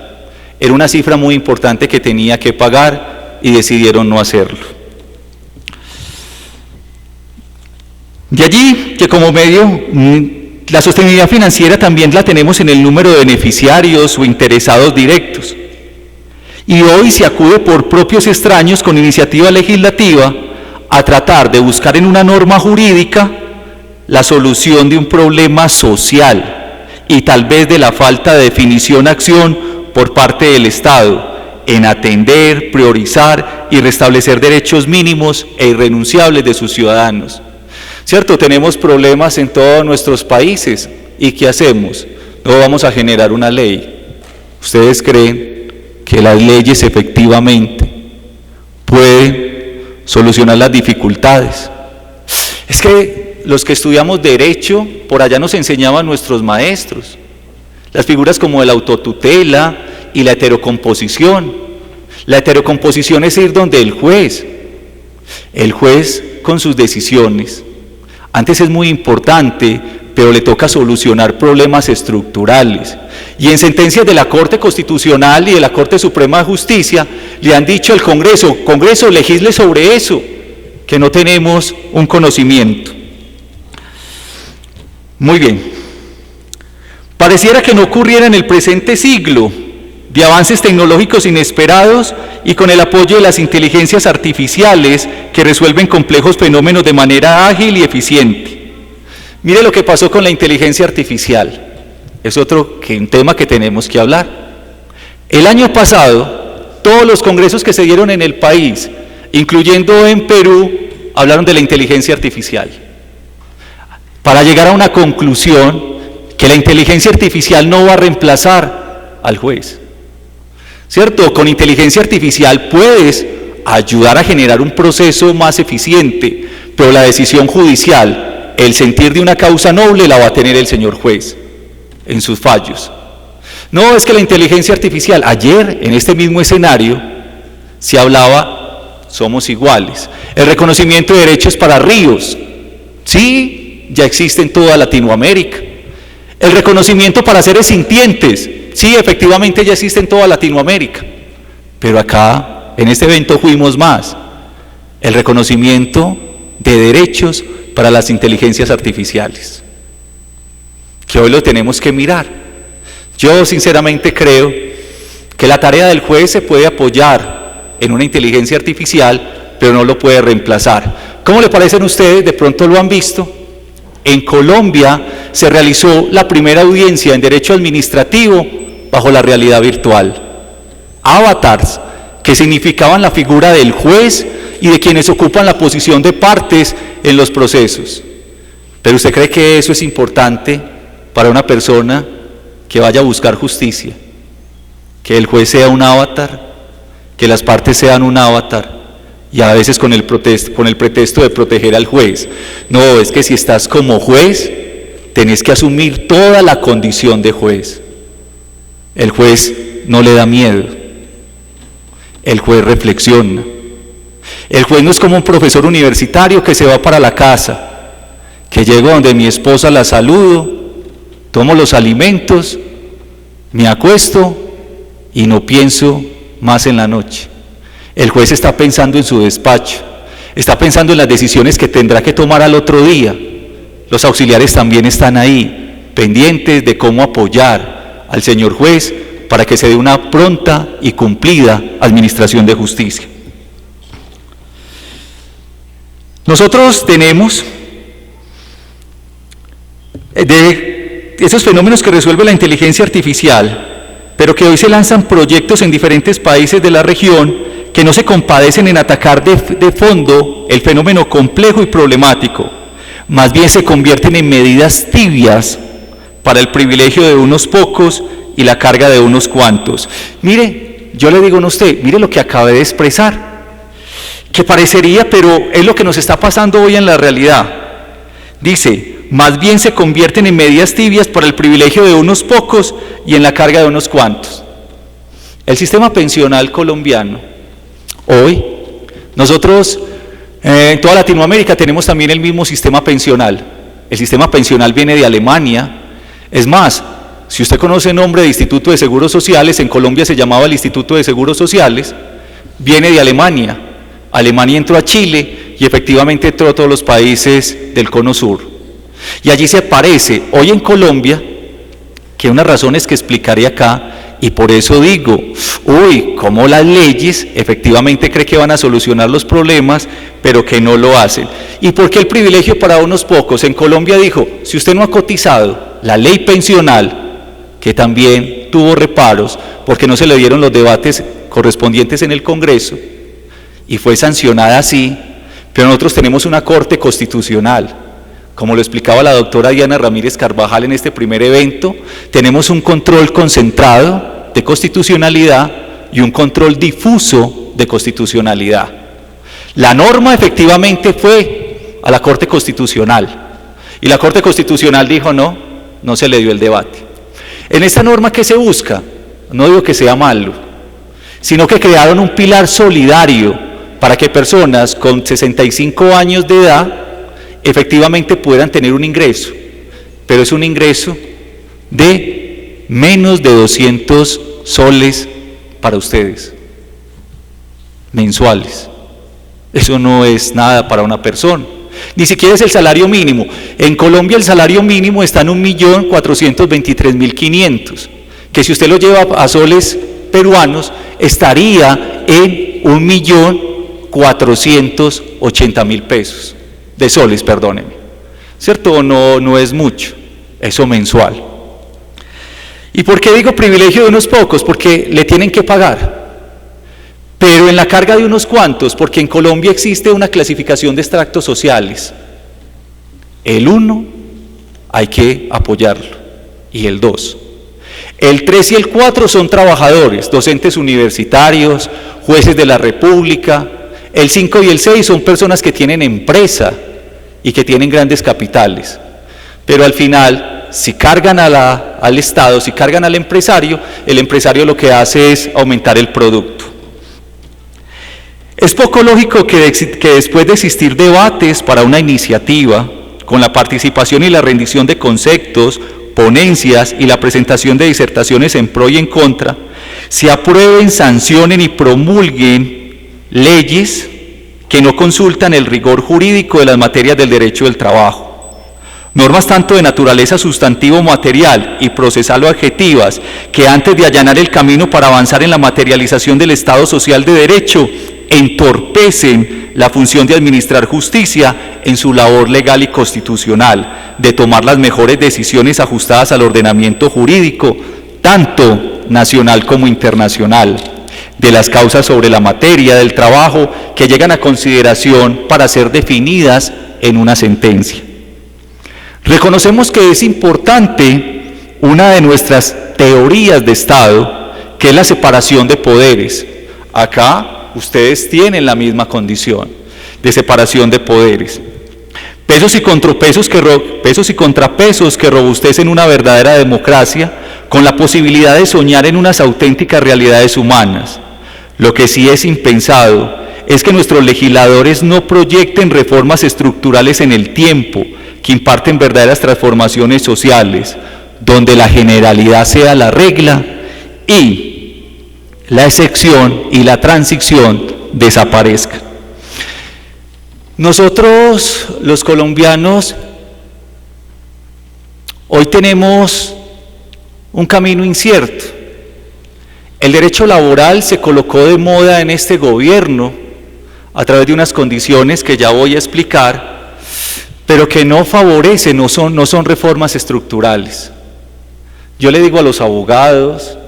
era una cifra muy importante que tenía que pagar y decidieron no hacerlo. De allí que como medio, la sostenibilidad financiera también la tenemos en el número de beneficiarios o interesados directos. Y hoy se acude por propios extraños con iniciativa legislativa a tratar de buscar en una norma jurídica la solución de un problema social y tal vez de la falta de definición-acción por parte del Estado en atender, priorizar y restablecer derechos mínimos e irrenunciables de sus ciudadanos. ¿Cierto? Tenemos problemas en todos nuestros países. ¿Y qué hacemos? No vamos a generar una ley. ¿Ustedes creen que las leyes efectivamente pueden solucionar las dificultades? Es que los que estudiamos Derecho, por allá nos enseñaban nuestros maestros, las figuras como la autotutela y la heterocomposición. La heterocomposición es ir donde el juez con sus decisiones. Antes es muy importante, pero le toca solucionar problemas estructurales. Y en sentencias de la Corte Constitucional y de la Corte Suprema de Justicia le han dicho al Congreso, legisle sobre eso, que no tenemos un conocimiento. Muy bien. Pareciera que no ocurriera en el presente siglo, de avances tecnológicos inesperados y con el apoyo de las inteligencias artificiales que resuelven complejos fenómenos de manera ágil y eficiente. Mire lo que pasó con la inteligencia artificial. Es un tema que tenemos que hablar. El año pasado, todos los congresos que se dieron en el país, incluyendo en Perú, hablaron de la inteligencia artificial. Para llegar a una conclusión que la inteligencia artificial no va a reemplazar al juez. ¿Cierto? Con inteligencia artificial puedes ayudar a generar un proceso más eficiente, pero la decisión judicial, el sentir de una causa noble, la va a tener el señor juez en sus fallos. No, es que la inteligencia artificial, ayer en este mismo escenario se hablaba somos iguales. El reconocimiento de derechos para ríos, sí, ya existe en toda Latinoamérica. El reconocimiento para seres sintientes, sí, efectivamente ya existe en toda Latinoamérica. Pero acá, en este evento fuimos más. El reconocimiento de derechos para las inteligencias artificiales, que hoy lo tenemos que mirar. Yo sinceramente creo que la tarea del juez se puede apoyar en una inteligencia artificial, pero no lo puede reemplazar. ¿Cómo le parecen ustedes? De pronto lo han visto. En Colombia se realizó la primera audiencia en derecho administrativo bajo la realidad virtual. Avatars, que significaban la figura del juez y de quienes ocupan la posición de partes en los procesos. ¿Pero usted cree que eso es importante para una persona que vaya a buscar justicia? Que el juez sea un avatar, que las partes sean un avatar, y a veces con el pretexto de proteger al juez. No, es que si estás como juez, tenés que asumir toda la condición de juez. El juez no le da miedo, el juez reflexiona. El juez no es como un profesor universitario que se va para la casa, que llego donde mi esposa la saludo, tomo los alimentos, me acuesto y no pienso más en la noche. El juez está pensando en su despacho, está pensando en las decisiones que tendrá que tomar al otro día. Los auxiliares también están ahí, pendientes de cómo apoyar al señor juez para que se dé una pronta y cumplida administración de justicia. Nosotros tenemos de esos fenómenos que resuelve la inteligencia artificial, pero que hoy se lanzan proyectos en diferentes países de la región que no se compadecen en atacar de fondo el fenómeno complejo y problemático, más bien se convierten en medidas tibias para el privilegio de unos pocos y la carga de unos cuantos. Mire, yo le digo a usted, mire lo que acabé de expresar, que parecería, pero es lo que nos está pasando hoy en la realidad. Dice, más bien se convierten en medidas tibias para el privilegio de unos pocos y en la carga de unos cuantos. El sistema pensional colombiano, hoy, nosotros en toda Latinoamérica tenemos también el mismo sistema pensional. El sistema pensional viene de Alemania. Es más, si usted conoce el nombre de Instituto de Seguros Sociales, en Colombia se llamaba el Instituto de Seguros Sociales, viene de Alemania. Alemania entró a Chile y efectivamente entró a todos los países del Cono Sur. Y allí se aparece hoy en Colombia, que unas razones que explicaré acá, y por eso digo, cómo las leyes efectivamente creen que van a solucionar los problemas, pero que no lo hacen. ¿Y por qué el privilegio para unos pocos? En Colombia dijo, si usted no ha cotizado la ley pensional, que también tuvo reparos, porque no se le dieron los debates correspondientes en el Congreso, y fue sancionada así, pero nosotros tenemos una Corte Constitucional. Como lo explicaba la doctora Diana Ramírez Carvajal en este primer evento, tenemos un control concentrado de constitucionalidad y un control difuso de constitucionalidad. La norma efectivamente fue a la Corte Constitucional, y la Corte Constitucional dijo no se le dio el debate. En esta norma, ¿qué se busca? No digo que sea malo, sino que crearon un pilar solidario para que personas con 65 años de edad efectivamente puedan tener un ingreso, pero es un ingreso de menos de 200 soles para ustedes, mensuales. Eso no es nada para una persona, ni siquiera es el salario mínimo. En Colombia el salario mínimo está en 1.423.500, que si usted lo lleva a soles peruanos, estaría en 1.480.000 pesos. De soles, perdónenme, ¿cierto? No es mucho, eso mensual. ¿Y por qué digo privilegio de unos pocos? Porque le tienen que pagar, pero en la carga de unos cuantos, porque en Colombia existe una clasificación de estratos sociales. El 1 hay que apoyarlo, y el 2. El 3 y el 4 son trabajadores, docentes universitarios, jueces de la República. El 5 y el 6 son personas que tienen empresa y que tienen grandes capitales. Pero al final, si cargan al Estado, si cargan al empresario, el empresario lo que hace es aumentar el producto. Es poco lógico que después de existir debates para una iniciativa, con la participación y la rendición de conceptos, ponencias y la presentación de disertaciones en pro y en contra, se aprueben, sancionen y promulguen leyes que no consultan el rigor jurídico de las materias del derecho del trabajo. Normas tanto de naturaleza sustantivo material y procesal o adjetivas, que antes de allanar el camino para avanzar en la materialización del Estado social de derecho, entorpecen la función de administrar justicia en su labor legal y constitucional, de tomar las mejores decisiones ajustadas al ordenamiento jurídico, tanto nacional como internacional, de las causas sobre la materia del trabajo que llegan a consideración para ser definidas en una sentencia. Reconocemos que es importante una de nuestras teorías de Estado, que es la separación de poderes. Acá ustedes tienen la misma condición de separación de poderes. Pesos y contrapesos que robustecen una verdadera democracia, con la posibilidad de soñar en unas auténticas realidades humanas. Lo que sí es impensado es que nuestros legisladores no proyecten reformas estructurales en el tiempo, que imparten verdaderas transformaciones sociales, donde la generalidad sea la regla y la excepción y la transición desaparezcan. Nosotros, los colombianos, hoy tenemos un camino incierto. El derecho laboral se colocó de moda en este gobierno a través de unas condiciones que ya voy a explicar, pero que no favorecen, no son reformas estructurales. Yo le digo a los abogados,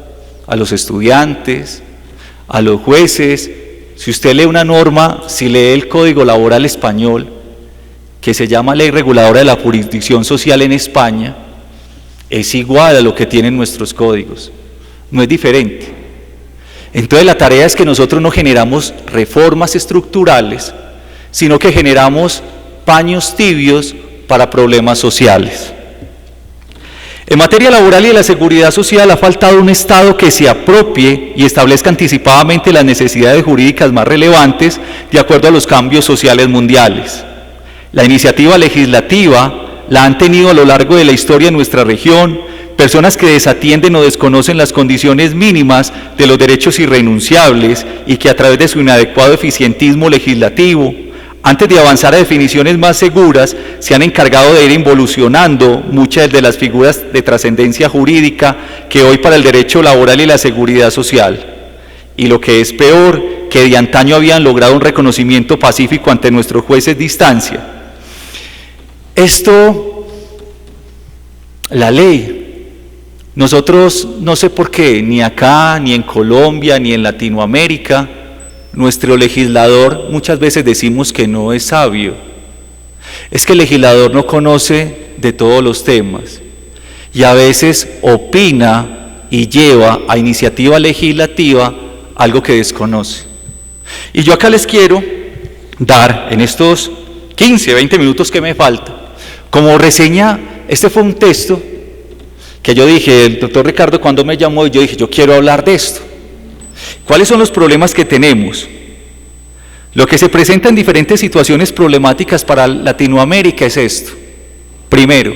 a los estudiantes, a los jueces, si usted lee una norma, si lee el Código Laboral Español, que se llama Ley Reguladora de la Jurisdicción Social en España, es igual a lo que tienen nuestros códigos, no es diferente. Entonces la tarea es que nosotros no generamos reformas estructurales, sino que generamos paños tibios para problemas sociales. En materia laboral y de la seguridad social ha faltado un Estado que se apropie y establezca anticipadamente las necesidades jurídicas más relevantes de acuerdo a los cambios sociales mundiales. La iniciativa legislativa la han tenido a lo largo de la historia en nuestra región personas que desatienden o desconocen las condiciones mínimas de los derechos irrenunciables y que a través de su inadecuado eficientismo legislativo, antes de avanzar a definiciones más seguras, se han encargado de ir involucionando muchas de las figuras de trascendencia jurídica que hoy para el derecho laboral y la seguridad social. Y lo que es peor, que de antaño habían logrado un reconocimiento pacífico ante nuestros jueces de instancia. Esto, la ley, nosotros no sé por qué, ni acá, ni en Colombia, ni en Latinoamérica, nuestro legislador muchas veces decimos que no es sabio. Es que el legislador no conoce de todos los temas y a veces opina y lleva a iniciativa legislativa algo que desconoce. Y yo acá les quiero dar en estos 15, 20 minutos que me faltan, como reseña. Este fue un texto que yo dije, el doctor Ricardo cuando me llamó, yo dije, yo quiero hablar de esto. ¿Cuáles son los problemas que tenemos? Lo que se presenta en diferentes situaciones problemáticas para Latinoamérica es esto. Primero,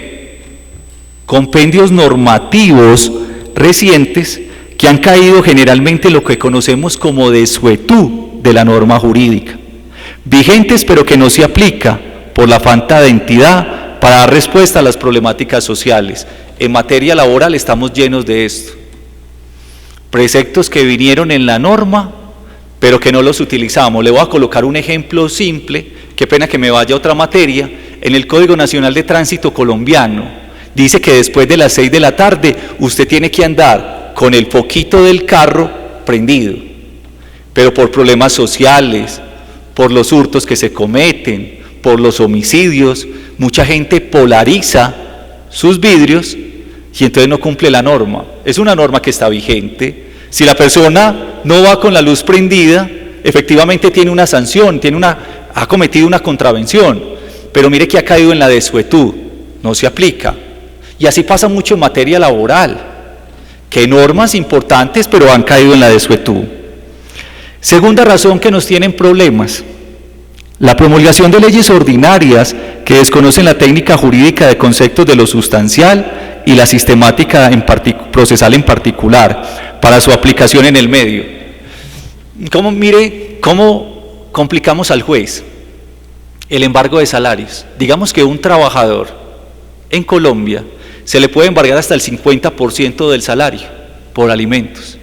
compendios normativos recientes que han caído generalmente en lo que conocemos como desuetud de la norma jurídica, vigentes pero que no se aplica por la falta de entidad para dar respuesta a las problemáticas sociales. En materia laboral estamos llenos de esto. Preceptos que vinieron en la norma, pero que no los utilizamos. Le voy a colocar un ejemplo simple, qué pena que me vaya a otra materia. En el Código Nacional de Tránsito colombiano, dice que después de las 6 de la tarde, usted tiene que andar con el foquito del carro prendido. Pero por problemas sociales, por los hurtos que se cometen, por los homicidios, mucha gente polariza sus vidrios y entonces no cumple la norma. Es una norma que está vigente. Si la persona no va con la luz prendida, efectivamente tiene una sanción, ha cometido una contravención, pero mire que ha caído en la desuetud, no se aplica. Y así pasa mucho en materia laboral, que hay normas importantes pero han caído en la desuetud. Segunda razón que nos tienen problemas: la promulgación de leyes ordinarias que desconocen la técnica jurídica de conceptos de lo sustancial y la sistemática procesal en particular para su aplicación en el medio. Mire cómo complicamos al juez el embargo de salarios. Digamos que un trabajador en Colombia se le puede embargar hasta el 50% del salario por alimentos.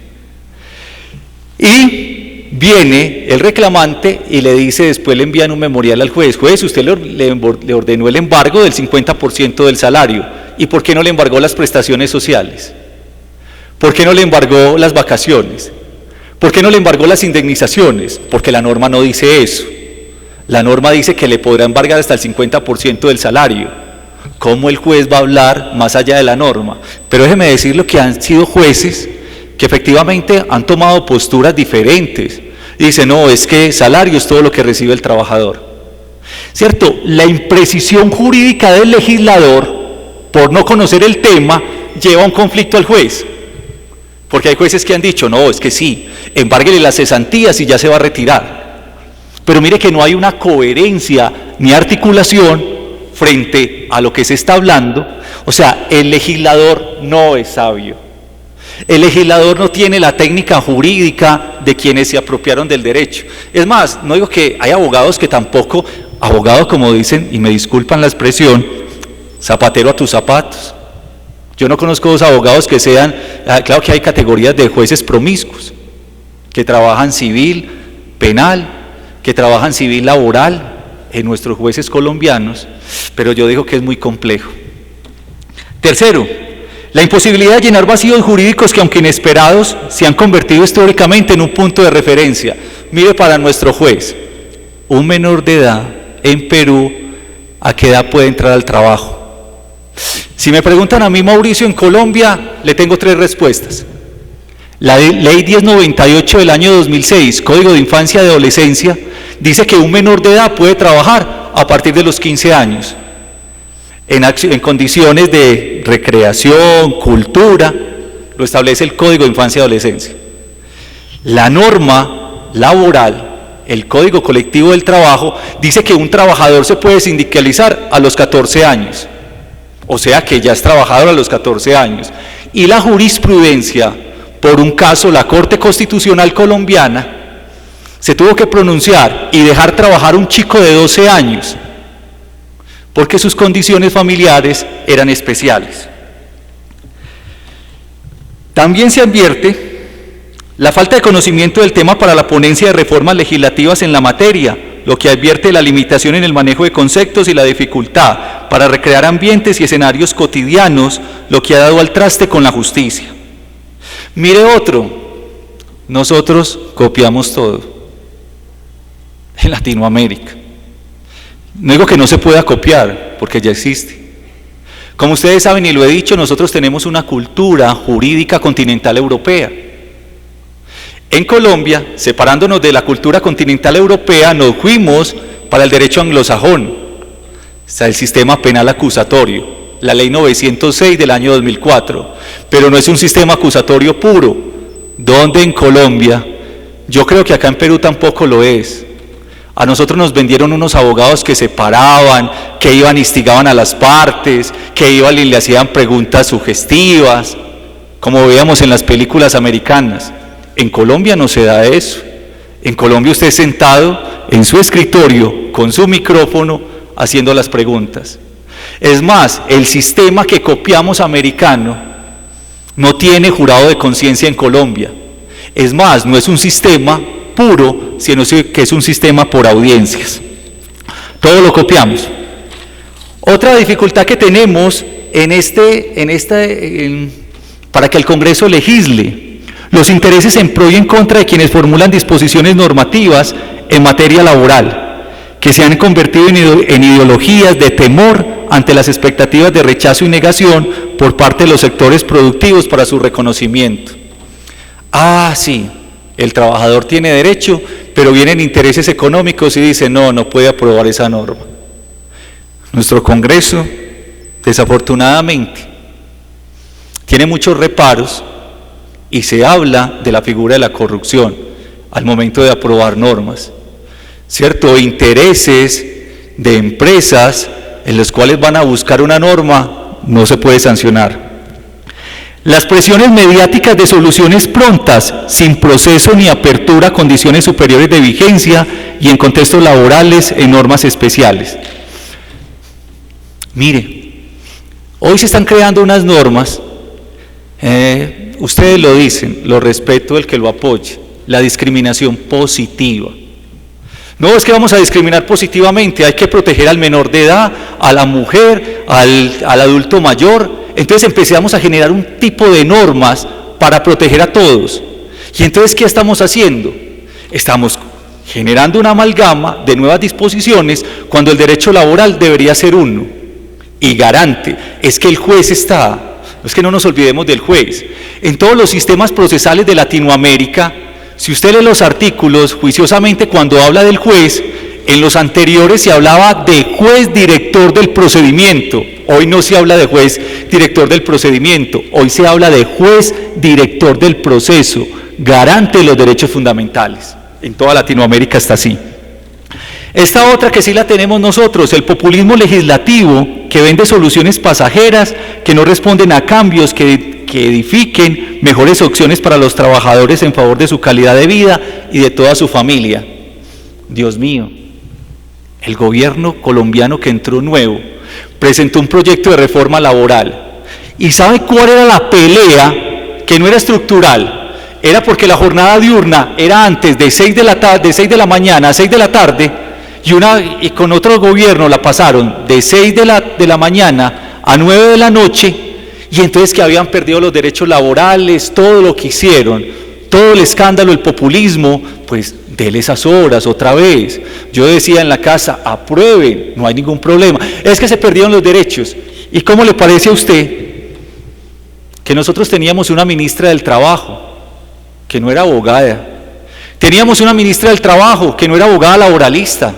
Y viene el reclamante y le dice, después le envían un memorial al juez: juez, usted le ordenó el embargo del 50% del salario, ¿y por qué no le embargó las prestaciones sociales? ¿Por qué no le embargó las vacaciones? ¿Por qué no le embargó las indemnizaciones? Porque la norma no dice eso. La norma dice que le podrá embargar hasta el 50% del salario. ¿Cómo el juez va a hablar más allá de la norma? Pero déjeme decirlo que han sido jueces que efectivamente han tomado posturas diferentes. Dicen, no, es que salario es todo lo que recibe el trabajador. ¿Cierto? La imprecisión jurídica del legislador, por no conocer el tema, lleva a un conflicto al juez. Porque hay jueces que han dicho, no, es que sí, embárguele las cesantías y ya se va a retirar. Pero mire que no hay una coherencia ni articulación frente a lo que se está hablando. O sea, el legislador no es sabio. El legislador no tiene la técnica jurídica de quienes se apropiaron del derecho. Es más, no digo que hay abogados que tampoco, abogados como dicen, y me disculpan la expresión, zapatero a tus zapatos. Yo no conozco dos abogados que sean, claro que hay categorías de jueces promiscuos, que trabajan civil, penal, que trabajan civil laboral en nuestros jueces colombianos, pero yo digo que es muy complejo. Tercero, la imposibilidad de llenar vacíos jurídicos que, aunque inesperados, se han convertido históricamente en un punto de referencia. Mire, para nuestro juez, un menor de edad en Perú, ¿a qué edad puede entrar al trabajo? Si me preguntan a mí, Mauricio, en Colombia, le tengo tres respuestas. La ley 1098 del año 2006, Código de Infancia y Adolescencia, dice que un menor de edad puede trabajar a partir de los 15 años, en condiciones de recreación, cultura, lo establece el Código de Infancia y Adolescencia. La norma laboral, el Código Colectivo del Trabajo, dice que un trabajador se puede sindicalizar a los 14 años, o sea que ya es trabajador a los 14 años. Y la jurisprudencia, por un caso, la Corte Constitucional colombiana, se tuvo que pronunciar y dejar trabajar a un chico de 12 años, porque sus condiciones familiares eran especiales. También se advierte la falta de conocimiento del tema para la ponencia de reformas legislativas en la materia, lo que advierte la limitación en el manejo de conceptos y la dificultad para recrear ambientes y escenarios cotidianos, lo que ha dado al traste con la justicia. Mire otro, nosotros copiamos todo en Latinoamérica. No digo que no se pueda copiar, porque ya existe. Como ustedes saben, y lo he dicho, nosotros tenemos una cultura jurídica continental europea. En Colombia, separándonos de la cultura continental europea, nos fuimos para el derecho anglosajón. Está el sistema penal acusatorio, la ley 906 del año 2004, pero no es un sistema acusatorio puro, donde en Colombia, yo creo que acá en Perú tampoco lo es. A nosotros nos vendieron unos abogados que separaban, que iban, instigaban a las partes, que iban y le hacían preguntas sugestivas, como veíamos en las películas americanas. En Colombia no se da eso. En Colombia usted es sentado en su escritorio con su micrófono haciendo las preguntas. Es más, el sistema que copiamos americano no tiene jurado de conciencia en Colombia. Es más, no es un sistema puro, sino que es un sistema por audiencias. Todo lo copiamos. Otra dificultad que tenemos para que el Congreso legisle: los intereses en pro y en contra de quienes formulan disposiciones normativas en materia laboral, que se han convertido en ideologías de temor ante las expectativas de rechazo y negación por parte de los sectores productivos para su reconocimiento. Ah, sí, el trabajador tiene derecho, pero vienen intereses económicos y dicen, no, no puede aprobar esa norma. Nuestro Congreso, desafortunadamente, tiene muchos reparos y se habla de la figura de la corrupción. al momento de aprobar normas, ¿cierto? Intereses de empresas en los cuales van a buscar una norma, no se puede sancionar. Las presiones mediáticas de soluciones prontas, sin proceso ni apertura a condiciones superiores de vigencia y en contextos laborales en normas especiales. Mire, hoy se están creando unas normas, ustedes lo dicen, lo respeto el que lo apoye, la discriminación positiva. No es que vamos a discriminar positivamente, hay que proteger al menor de edad, a la mujer, al adulto mayor. Entonces empezamos a generar un tipo de normas para proteger a todos. Y entonces, ¿qué estamos haciendo? Estamos generando una amalgama de nuevas disposiciones cuando el derecho laboral debería ser uno y garante. Es que el juez está, es que no nos olvidemos del juez. En todos los sistemas procesales de Latinoamérica, si usted lee los artículos juiciosamente cuando habla del juez, en los anteriores se hablaba de juez director del procedimiento. Hoy no se habla de juez director del procedimiento, hoy se habla de juez director del proceso, garante de los derechos fundamentales. En toda Latinoamérica está así. Esta otra que sí la tenemos nosotros, el populismo legislativo, que vende soluciones pasajeras, que no responden a cambios que edifiquen mejores opciones para los trabajadores en favor de su calidad de vida y de toda su familia. Dios mío, el gobierno colombiano que entró nuevo presentó un proyecto de reforma laboral. ¿Y sabe cuál era la pelea? Que no era estructural, era porque la jornada diurna era antes de 6 de la mañana a 6 de la tarde, y con otro gobierno la pasaron de 6 de la mañana a 9 de la noche, y entonces que habían perdido los derechos laborales, todo lo que hicieron, todo el escándalo, el populismo, pues dele esas horas otra vez. Yo decía en la casa, aprueben, no hay ningún problema. Es que se perdieron los derechos. ¿Y cómo le parece a usted que nosotros teníamos una ministra del Trabajo que no era abogada? Teníamos una ministra del Trabajo que no era abogada laboralista.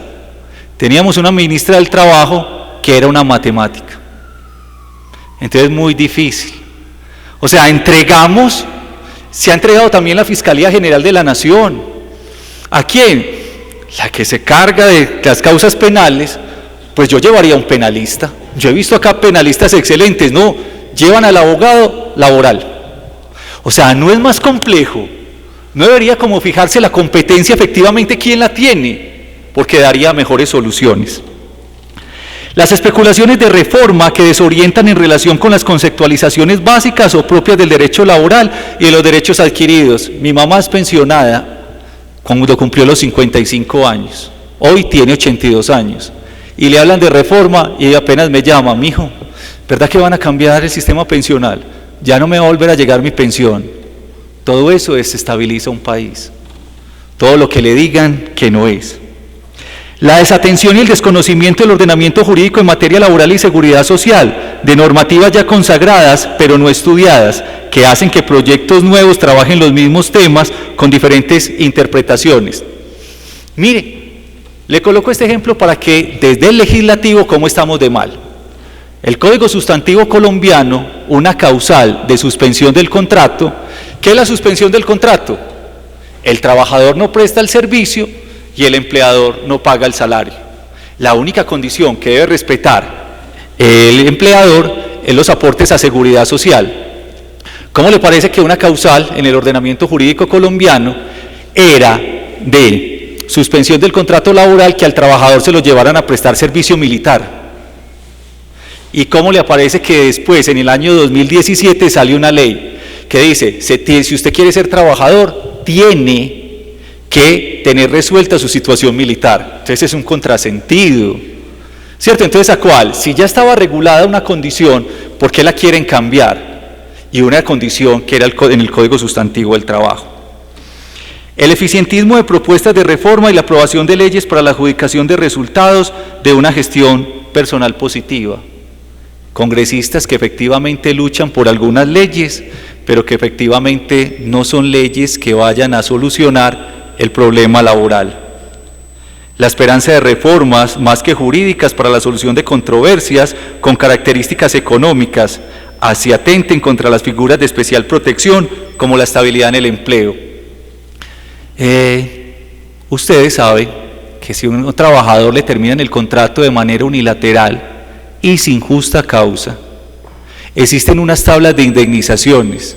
Teníamos una ministra del Trabajo que era una matemática. Entonces, muy difícil. O sea, se ha entregado también la Fiscalía General de la Nación. ¿A quién? La que se carga de las causas penales. Pues yo llevaría a un penalista. Yo he visto acá penalistas excelentes, no, llevan al abogado laboral. O sea, no es más complejo. No debería como fijarse la competencia efectivamente quién la tiene, porque daría mejores soluciones. Las especulaciones de reforma que desorientan en relación con las conceptualizaciones básicas o propias del derecho laboral y de los derechos adquiridos. Mi mamá es pensionada cuando cumplió los 55 años, hoy tiene 82 años, y le hablan de reforma y ella apenas me llama, mijo, ¿verdad que van a cambiar el sistema pensional? Ya no me va a volver a llegar mi pensión. Todo eso desestabiliza un país, todo lo que le digan que no es. La desatención y el desconocimiento del ordenamiento jurídico en materia laboral y seguridad social, de normativas ya consagradas pero no estudiadas, que hacen que proyectos nuevos trabajen los mismos temas con diferentes interpretaciones. Mire, le coloco este ejemplo para que desde el legislativo cómo estamos de mal. El Código Sustantivo colombiano, una causal de suspensión del contrato. ¿Qué es la suspensión del contrato? El trabajador no presta el servicio y el empleador no paga el salario. La única condición que debe respetar el empleador es los aportes a seguridad social. ¿Cómo le parece que una causal en el ordenamiento jurídico colombiano era de suspensión del contrato laboral que al trabajador se lo llevaran a prestar servicio militar? ¿Y cómo le parece que después, en el año 2017, salió una ley que dice, si usted quiere ser trabajador, tiene que tener resuelta su situación militar? Entonces es un contrasentido, ¿cierto? Entonces, ¿a cuál? Si ya estaba regulada una condición, ¿por qué la quieren cambiar? Y una condición que era en el Código Sustantivo del Trabajo. El eficientismo de propuestas de reforma y la aprobación de leyes para la adjudicación de resultados de una gestión personal positiva. Congresistas que efectivamente luchan por algunas leyes, pero que efectivamente no son leyes que vayan a solucionar el problema laboral. La esperanza de reformas, más que jurídicas, para la solución de controversias con características económicas, así atenten contra las figuras de especial protección, como la estabilidad en el empleo. Ustedes saben que si a un trabajador le terminan el contrato de manera unilateral y sin justa causa, existen unas tablas de indemnizaciones,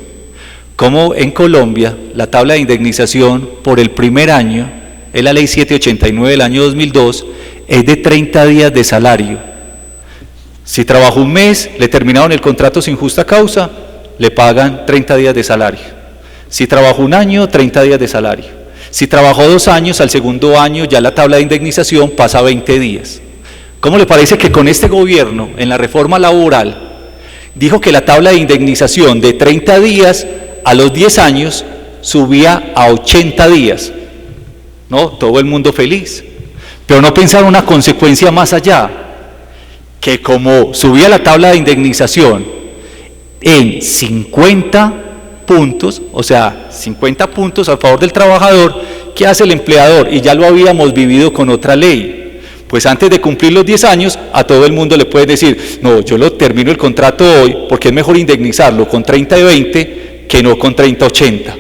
como en Colombia la tabla de indemnización por el primer año, es la ley 789 del año 2002, es de 30 días de salario. Si trabajó un mes, le terminaron el contrato sin justa causa, le pagan 30 días de salario. Si trabajó un año, 30 días de salario. Si trabajó 2 años, al segundo año ya la tabla de indemnización pasa a 20 días. ¿Cómo le parece que con este gobierno, en la reforma laboral, dijo que la tabla de indemnización de 30 días a los 10 años subía a 80 días? No, todo el mundo feliz. Pero no pensaron una consecuencia más allá, que como subía la tabla de indemnización en 50 puntos, o sea, 50 puntos a favor del trabajador, ¿qué hace el empleador? Y ya lo habíamos vivido con otra ley. Pues antes de cumplir los 10 años, a todo el mundo le pueden decir, no, yo lo termino el contrato hoy, porque es mejor indemnizarlo con 30 y 20 que no con 30-80.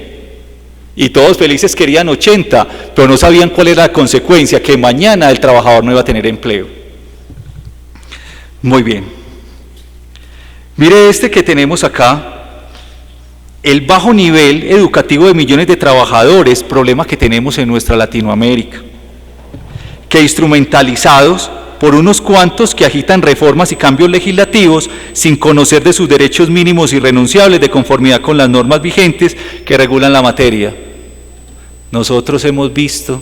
Y todos felices querían 80, pero no sabían cuál era la consecuencia, que mañana el trabajador no iba a tener empleo. Muy bien. Mire este que tenemos acá, el bajo nivel educativo de millones de trabajadores, problema que tenemos en nuestra Latinoamérica, que instrumentalizados por unos cuantos que agitan reformas y cambios legislativos sin conocer de sus derechos mínimos irrenunciables de conformidad con las normas vigentes que regulan la materia. Nosotros hemos visto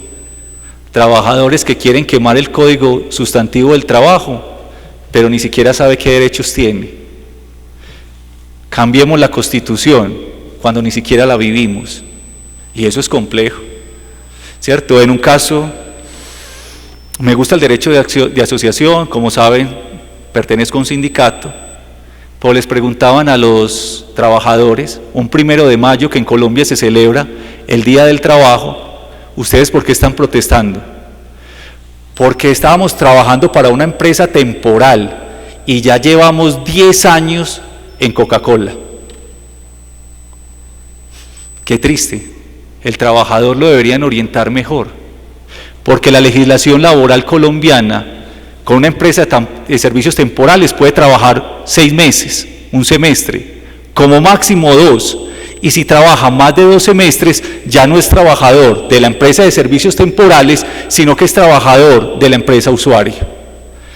trabajadores que quieren quemar el código sustantivo del trabajo, pero ni siquiera sabe qué derechos tiene. Cambiemos la Constitución cuando ni siquiera la vivimos, y eso es complejo, ¿cierto? En un caso, me gusta el derecho de asociación, como saben, pertenezco a un sindicato, pues les preguntaban a los trabajadores, un 1 de mayo que en Colombia se celebra el Día del Trabajo, ¿ustedes por qué están protestando? Porque estábamos trabajando para una empresa temporal y ya llevamos 10 años en Coca-Cola. Qué triste, el trabajador lo deberían orientar mejor, porque la legislación laboral colombiana, con una empresa de servicios temporales puede trabajar 6 meses, un semestre, como máximo 2, y si trabaja más de 2 semestres, ya no es trabajador de la empresa de servicios temporales, sino que es trabajador de la empresa usuaria.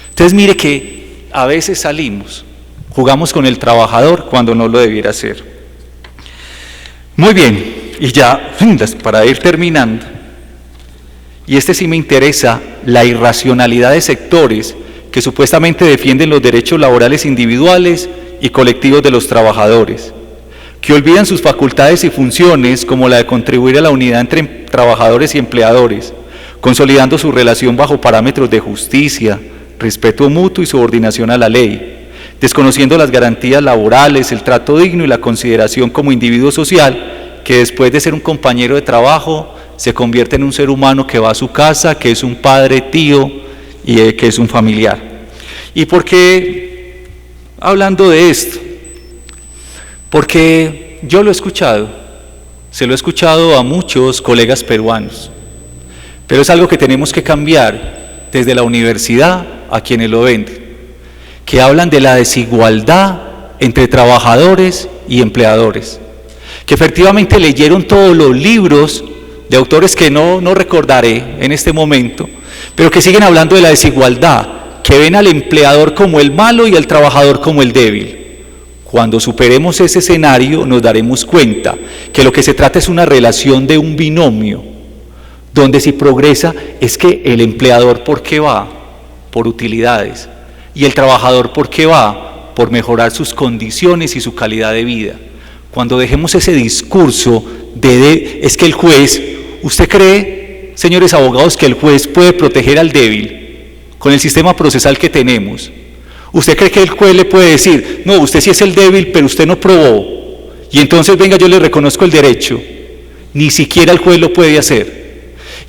Entonces mire que a veces salimos, jugamos con el trabajador cuando no lo debiera hacer. Muy bien, y ya para ir terminando, y este sí me interesa, la irracionalidad de sectores que supuestamente defienden los derechos laborales individuales y colectivos de los trabajadores, que olvidan sus facultades y funciones como la de contribuir a la unidad entre trabajadores y empleadores, consolidando su relación bajo parámetros de justicia, respeto mutuo y subordinación a la ley, desconociendo las garantías laborales, el trato digno y la consideración como individuo social, que después de ser un compañero de trabajo, se convierte en un ser humano que va a su casa, que es un padre, tío y que es un familiar. ¿Y por qué hablando de esto? Porque yo lo he escuchado, se lo he escuchado a muchos colegas peruanos, pero es algo que tenemos que cambiar desde la universidad a quienes lo venden, que hablan de la desigualdad entre trabajadores y empleadores, que efectivamente leyeron todos los libros de autores que no recordaré en este momento, pero que siguen hablando de la desigualdad, que ven al empleador como el malo y al trabajador como el débil. Cuando superemos ese escenario nos daremos cuenta que lo que se trata es una relación de un binomio, donde si progresa es que el empleador ¿por qué va? Por utilidades, y el trabajador ¿por qué va? Por mejorar sus condiciones y su calidad de vida. Cuando dejemos ese discurso es que el juez, ¿usted cree, señores abogados, que el juez puede proteger al débil con el sistema procesal que tenemos? ¿Usted cree que el juez le puede decir, no, usted sí es el débil, pero usted no probó, y entonces venga, yo le reconozco el derecho? Ni siquiera el juez lo puede hacer.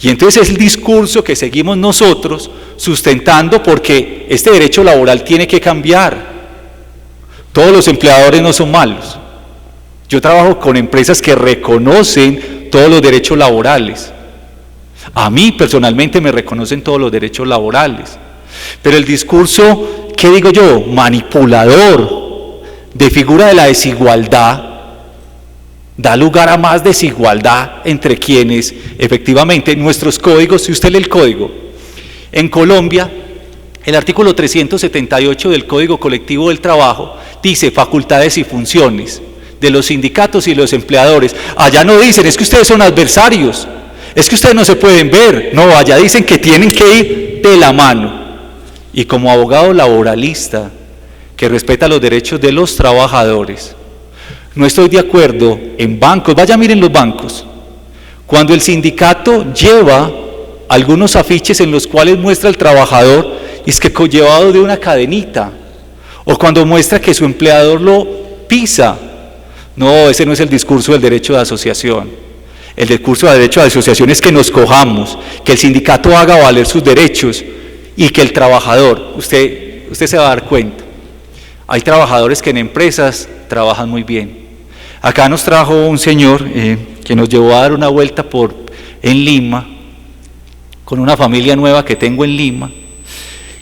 Y entonces es el discurso que seguimos nosotros sustentando, porque este derecho laboral tiene que cambiar. Todos los empleadores no son malos. Yo trabajo con empresas que reconocen todos los derechos laborales, A mí personalmente me reconocen todos los derechos laborales, pero el discurso, ¿qué digo yo?, manipulador, de figura de la desigualdad, da lugar a más desigualdad entre quienes efectivamente nuestros códigos, si usted lee el código, en Colombia, el artículo 378 del Código Colectivo del Trabajo dice facultades y funciones de los sindicatos y los empleadores. Allá no dicen, es que ustedes son adversarios, es que ustedes no se pueden ver, no, allá dicen que tienen que ir de la mano. Y como abogado laboralista que respeta los derechos de los trabajadores, no estoy de acuerdo en bancos, vaya miren los bancos, cuando el sindicato lleva algunos afiches en los cuales muestra al trabajador, y es que llevado de una cadenita, o cuando muestra que su empleador lo pisa. No, ese no es el discurso del derecho de asociación. El discurso del derecho de asociación es que nos cojamos, que el sindicato haga valer sus derechos y que el trabajador, usted se va a dar cuenta, hay trabajadores que en empresas trabajan muy bien. Acá nos trajo un señor que nos llevó a dar una vuelta en Lima, con una familia nueva que tengo en Lima,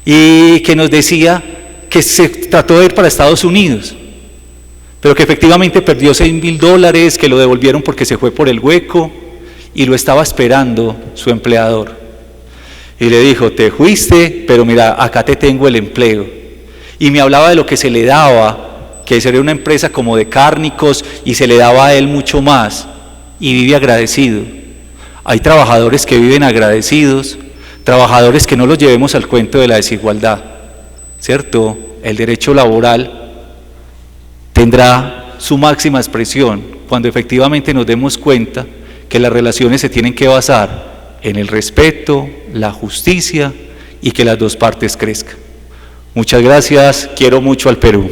y que nos decía que se trató de ir para Estados Unidos, pero que efectivamente perdió $6.000, que lo devolvieron porque se fue por el hueco, y lo estaba esperando su empleador. Y le dijo, te fuiste, pero mira, acá te tengo el empleo. Y me hablaba de lo que se le daba, que sería una empresa como de cárnicos, y se le daba a él mucho más, y vive agradecido. Hay trabajadores que viven agradecidos, trabajadores que no los llevemos al cuento de la desigualdad, ¿cierto? El derecho laboral tendrá su máxima expresión cuando efectivamente nos demos cuenta que las relaciones se tienen que basar en el respeto, la justicia y que las dos partes crezcan. Muchas gracias, quiero mucho al Perú.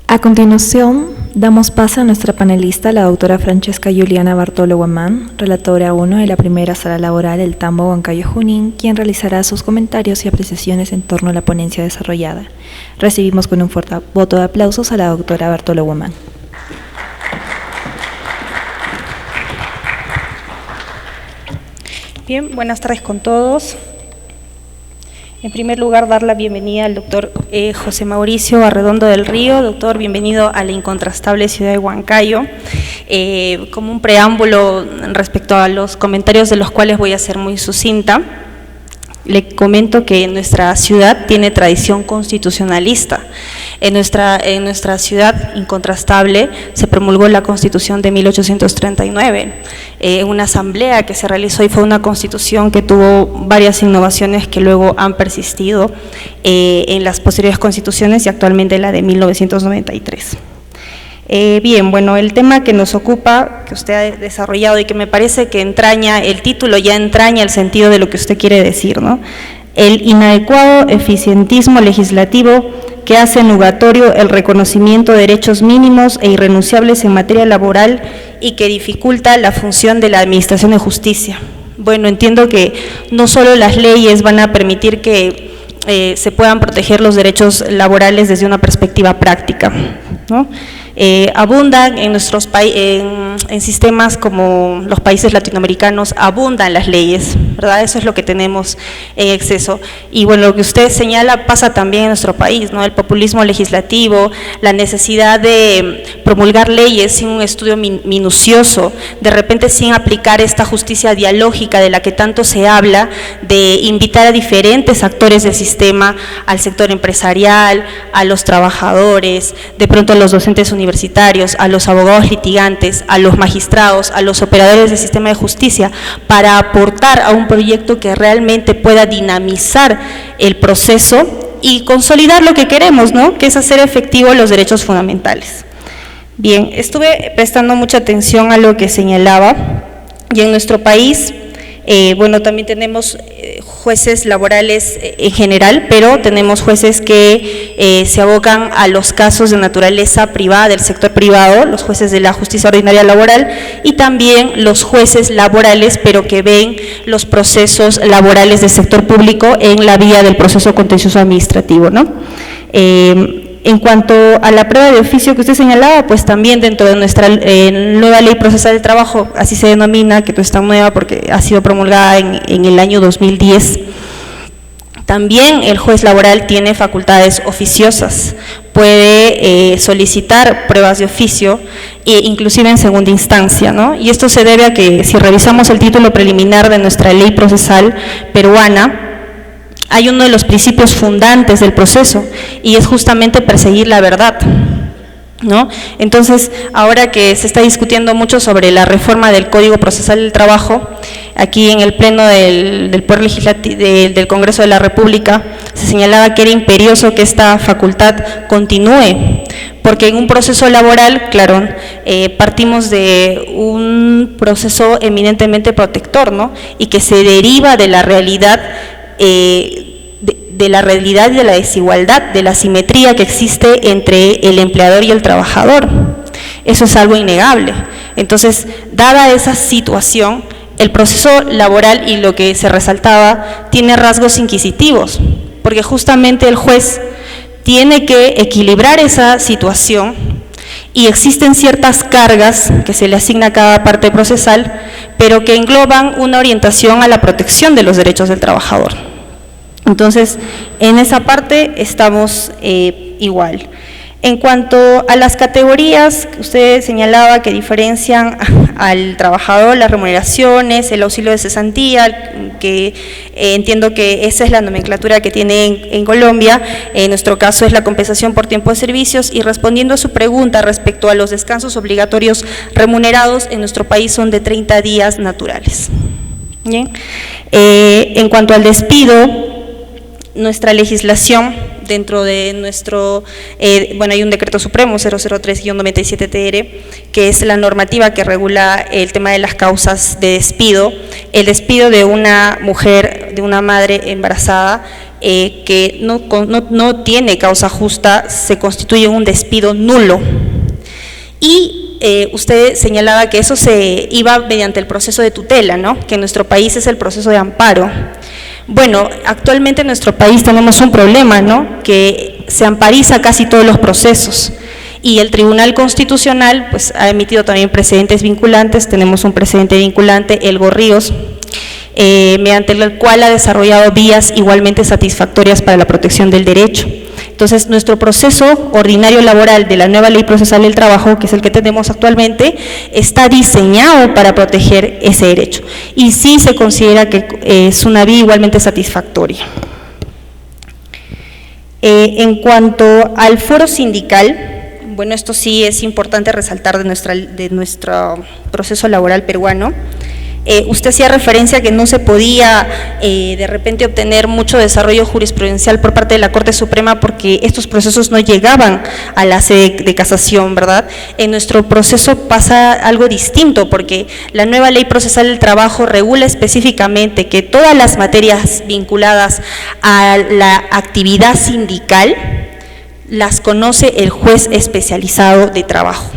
A continuación, damos paso a nuestra panelista, la doctora Francesca Juliana Bartolo Guamán, relatora 1 de la primera sala laboral del Tambo Huancayo Junín, quien realizará sus comentarios y apreciaciones en torno a la ponencia desarrollada. Recibimos con un fuerte voto de aplausos a la doctora Bartolo Guamán. Bien, buenas tardes con todos. En primer lugar, dar la bienvenida al doctor José Mauricio Arredondo del Río. Doctor, bienvenido a la incontrastable ciudad de Huancayo. Como un preámbulo respecto a los comentarios de los cuales voy a ser muy sucinta, le comento que nuestra ciudad tiene tradición constitucionalista. En nuestra ciudad incontrastable se promulgó la Constitución de 1839, una asamblea que se realizó y fue una constitución que tuvo varias innovaciones que luego han persistido en las posteriores constituciones y actualmente la de 1993. Bien, bueno, el tema que nos ocupa, que usted ha desarrollado y que me parece que entraña, el título ya entraña el sentido de lo que usted quiere decir, ¿no? El inadecuado eficientismo legislativo que hace nugatorio el reconocimiento de derechos mínimos e irrenunciables en materia laboral y que dificulta la función de la Administración de Justicia. Bueno, entiendo que no solo las leyes van a permitir que se puedan proteger los derechos laborales desde una perspectiva práctica, ¿no? Abundan en nuestros en sistemas como los países latinoamericanos, abundan las leyes, ¿verdad? Eso es lo que tenemos en exceso. Y bueno, lo que usted señala pasa también en nuestro país, ¿no? El populismo legislativo, la necesidad de promulgar leyes sin un estudio minucioso, de repente sin aplicar esta justicia dialógica de la que tanto se habla, de invitar a diferentes actores del sistema, al sector empresarial, a los trabajadores, de pronto a los docentes universitarios, a los abogados litigantes, a los magistrados, a los operadores del sistema de justicia, para aportar a un proyecto que realmente pueda dinamizar el proceso y consolidar lo que queremos, ¿no? Que es hacer efectivos los derechos fundamentales. Bien, estuve prestando mucha atención a lo que señalaba, y en nuestro país, bueno, también tenemos jueces laborales en general, pero tenemos jueces que se abocan a los casos de naturaleza privada, del sector privado, los jueces de la justicia ordinaria laboral, y también los jueces laborales, pero que ven los procesos laborales del sector público en la vía del proceso contencioso administrativo, ¿no? En cuanto a la prueba de oficio que usted señalaba, pues también dentro de nuestra nueva ley procesal del trabajo, así se denomina, que no es tan nueva porque ha sido promulgada en el año 2010, también el juez laboral tiene facultades oficiosas, puede solicitar pruebas de oficio, inclusive en segunda instancia, ¿no? Y esto se debe a que si revisamos el título preliminar de nuestra ley procesal peruana, hay uno de los principios fundantes del proceso y es justamente perseguir la verdad, ¿no? Entonces, ahora que se está discutiendo mucho sobre la reforma del Código Procesal del Trabajo, aquí en el Pleno del Poder Legislativo del Congreso de la República, se señalaba que era imperioso que esta facultad continúe, porque en un proceso laboral, claro, partimos de un proceso eminentemente protector, ¿no? Y que se deriva de la realidad, de la realidad y de la desigualdad, de la asimetría que existe entre el empleador y el trabajador. Eso es algo innegable. Entonces, dada esa situación, el proceso laboral y lo que se resaltaba tiene rasgos inquisitivos, porque justamente el juez tiene que equilibrar esa situación y existen ciertas cargas que se le asigna a cada parte procesal, pero que engloban una orientación a la protección de los derechos del trabajador. Entonces, en esa parte estamos igual. En cuanto a las categorías, usted señalaba que diferencian al trabajador las remuneraciones, el auxilio de cesantía, que entiendo que esa es la nomenclatura que tiene en Colombia, en nuestro caso es la compensación por tiempo de servicios, y respondiendo a su pregunta respecto a los descansos obligatorios remunerados, en nuestro país son de 30 días naturales. Bien. En cuanto al despido, nuestra legislación dentro de nuestro, hay un decreto supremo 003-97-TR, que es la normativa que regula el tema de las causas de despido. El despido de una mujer, de una madre embarazada, que no tiene causa justa, se constituye un despido nulo. Y usted señalaba que eso se iba mediante el proceso de tutela, ¿no? Que en nuestro país es el proceso de amparo. Bueno, actualmente en nuestro país tenemos un problema, ¿no? Que se ampariza casi todos los procesos y el Tribunal Constitucional pues ha emitido también precedentes vinculantes. Tenemos un precedente vinculante, el Gorríos, mediante el cual ha desarrollado vías igualmente satisfactorias para la protección del derecho. Entonces, nuestro proceso ordinario laboral de la nueva Ley Procesal del Trabajo, que es el que tenemos actualmente, está diseñado para proteger ese derecho y sí se considera que es una vía igualmente satisfactoria. En cuanto al foro sindical, bueno, esto sí es importante resaltar de nuestro proceso laboral peruano. Usted hacía referencia a que no se podía de repente obtener mucho desarrollo jurisprudencial por parte de la Corte Suprema porque estos procesos no llegaban a la sede de casación, ¿verdad? En nuestro proceso pasa algo distinto porque la nueva Ley Procesal del Trabajo regula específicamente que todas las materias vinculadas a la actividad sindical las conoce el juez especializado de trabajo.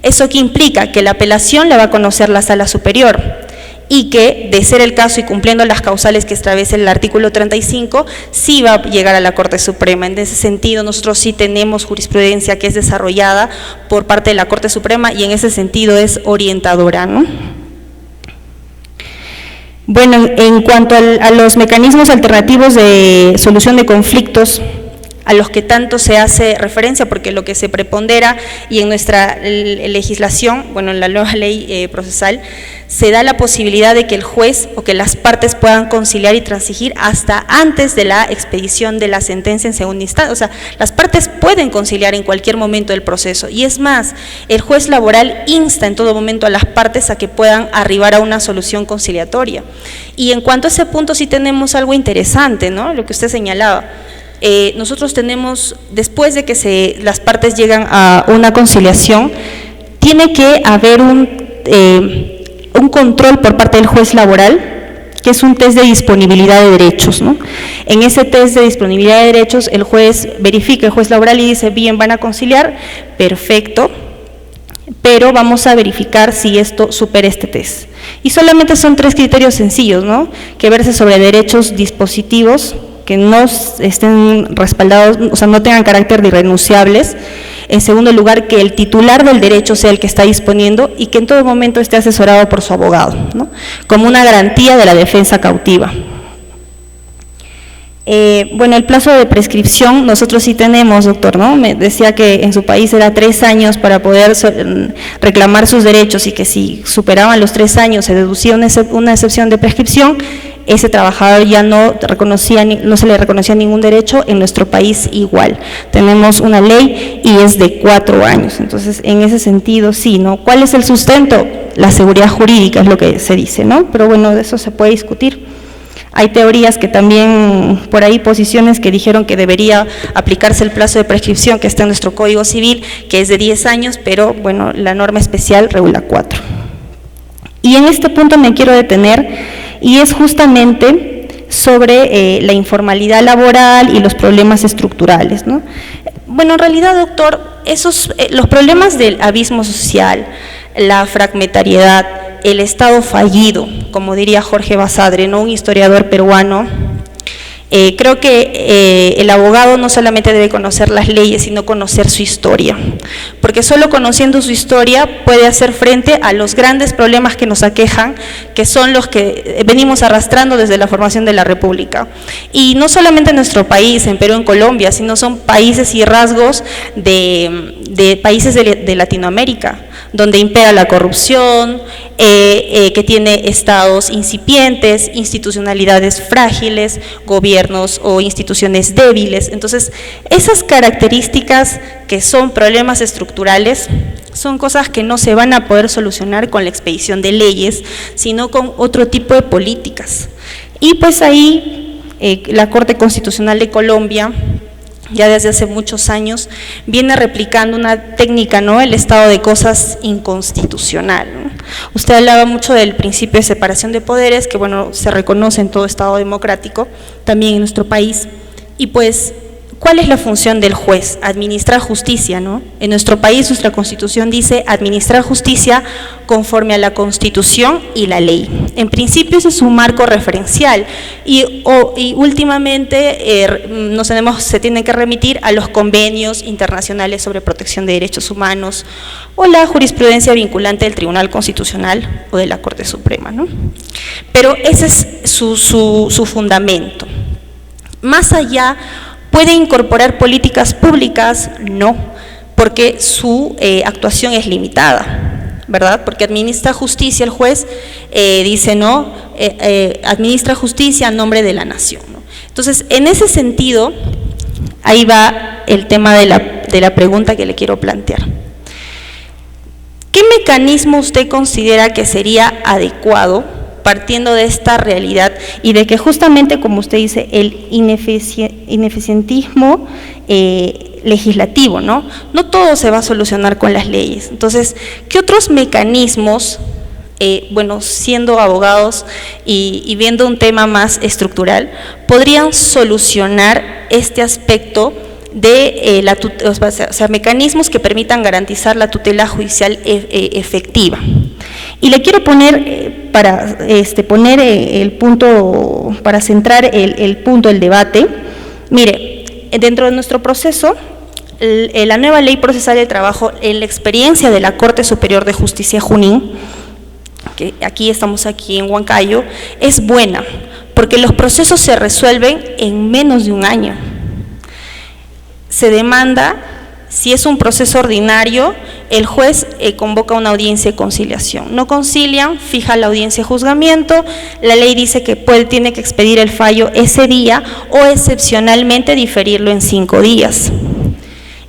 ¿Eso qué implica? Que la apelación la va a conocer la Sala Superior y que, de ser el caso y cumpliendo las causales que establece el artículo 35, sí va a llegar a la Corte Suprema. En ese sentido, nosotros sí tenemos jurisprudencia que es desarrollada por parte de la Corte Suprema y en ese sentido es orientadora, ¿no? Bueno, en cuanto a los mecanismos alternativos de solución de conflictos, a los que tanto se hace referencia, porque lo que se prepondera y en nuestra legislación, bueno, en la nueva ley procesal, se da la posibilidad de que el juez o que las partes puedan conciliar y transigir hasta antes de la expedición de la sentencia en segunda instancia. O sea, las partes pueden conciliar en cualquier momento del proceso y es más, el juez laboral insta en todo momento a las partes a que puedan arribar a una solución conciliatoria. Y en cuanto a ese punto sí tenemos algo interesante, ¿no? Lo que usted señalaba. Nosotros tenemos, después de que las partes llegan a una conciliación, tiene que haber un control por parte del juez laboral, que es un test de disponibilidad de derechos, ¿no? En ese test de disponibilidad de derechos, el juez verifica, el juez laboral y dice, bien, van a conciliar, perfecto, pero vamos a verificar si esto supera este test. Y solamente son 3 criterios sencillos, ¿no? Que verse sobre derechos dispositivos, que no estén respaldados, o sea, no tengan carácter de irrenunciables. En segundo lugar, que el titular del derecho sea el que está disponiendo y que en todo momento esté asesorado por su abogado, ¿no? Como una garantía de la defensa cautiva. Bueno, el plazo de prescripción nosotros sí tenemos, doctor, ¿no? Me decía que en su país era 3 años para poder reclamar sus derechos y que si superaban los 3 años se deducía una excepción de prescripción, ese trabajador ya no se le reconocía ningún derecho. En nuestro país igual. Tenemos una ley y es de 4 años. Entonces, en ese sentido, sí, ¿no? ¿Cuál es el sustento? La seguridad jurídica es lo que se dice, ¿no? Pero bueno, de eso se puede discutir. Hay teorías que también, por ahí posiciones que dijeron que debería aplicarse el plazo de prescripción que está en nuestro Código Civil, que es de 10 años, pero bueno, la norma especial regula 4. Y en este punto me quiero detener, y es justamente sobre la informalidad laboral y los problemas estructurales, ¿no? Bueno, en realidad, doctor, los problemas del abismo social, la fragmentariedad, el Estado fallido, como diría Jorge Basadre, ¿no? Un historiador peruano, creo que el abogado no solamente debe conocer las leyes, sino conocer su historia, porque solo conociendo su historia puede hacer frente a los grandes problemas que nos aquejan, que son los que venimos arrastrando desde la formación de la República. Y no solamente en nuestro país, en Perú, en Colombia, sino son países y rasgos de países de Latinoamérica, donde impera la corrupción, que tiene estados incipientes, institucionalidades frágiles, gobiernos o instituciones débiles. Entonces, esas características que son problemas estructurales son cosas que no se van a poder solucionar con la expedición de leyes, sino con otro tipo de políticas. Y pues ahí la Corte Constitucional de Colombia, ya desde hace muchos años, viene replicando una técnica, ¿no? El estado de cosas inconstitucional, ¿no? Usted hablaba mucho del principio de separación de poderes, que bueno, se reconoce en todo estado democrático, también en nuestro país, y pues, ¿cuál es la función del juez? Administrar justicia, ¿no? En nuestro país, nuestra Constitución dice administrar justicia conforme a la Constitución y la ley. En principio ese es un marco referencial y últimamente se tienen que remitir a los convenios internacionales sobre protección de derechos humanos o la jurisprudencia vinculante del Tribunal Constitucional o de la Corte Suprema, ¿no? Pero ese es su fundamento. Más allá, ¿puede incorporar políticas públicas? No, porque su actuación es limitada, ¿verdad? Porque administra justicia, el juez dice, no, administra justicia a nombre de la nación, ¿no? Entonces, en ese sentido, ahí va el tema de la pregunta que le quiero plantear. ¿Qué mecanismo usted considera que sería adecuado, partiendo de esta realidad y de que justamente, como usted dice, el ineficientismo legislativo, ¿no? No todo se va a solucionar con las leyes. Entonces, ¿qué otros mecanismos, bueno, siendo abogados y viendo un tema más estructural, podrían solucionar este aspecto de mecanismos que permitan garantizar la tutela judicial efectiva? Y le quiero poner, para centrar el punto del debate, mire, dentro de nuestro proceso, la nueva Ley Procesal de Trabajo, en la experiencia de la Corte Superior de Justicia Junín, que estamos aquí en Huancayo, es buena, porque los procesos se resuelven en menos de un año. Se demanda, si es un proceso ordinario, el juez convoca una audiencia de conciliación. No concilian, fija la audiencia de juzgamiento, la ley dice que tiene que expedir el fallo ese día o excepcionalmente diferirlo en 5 días.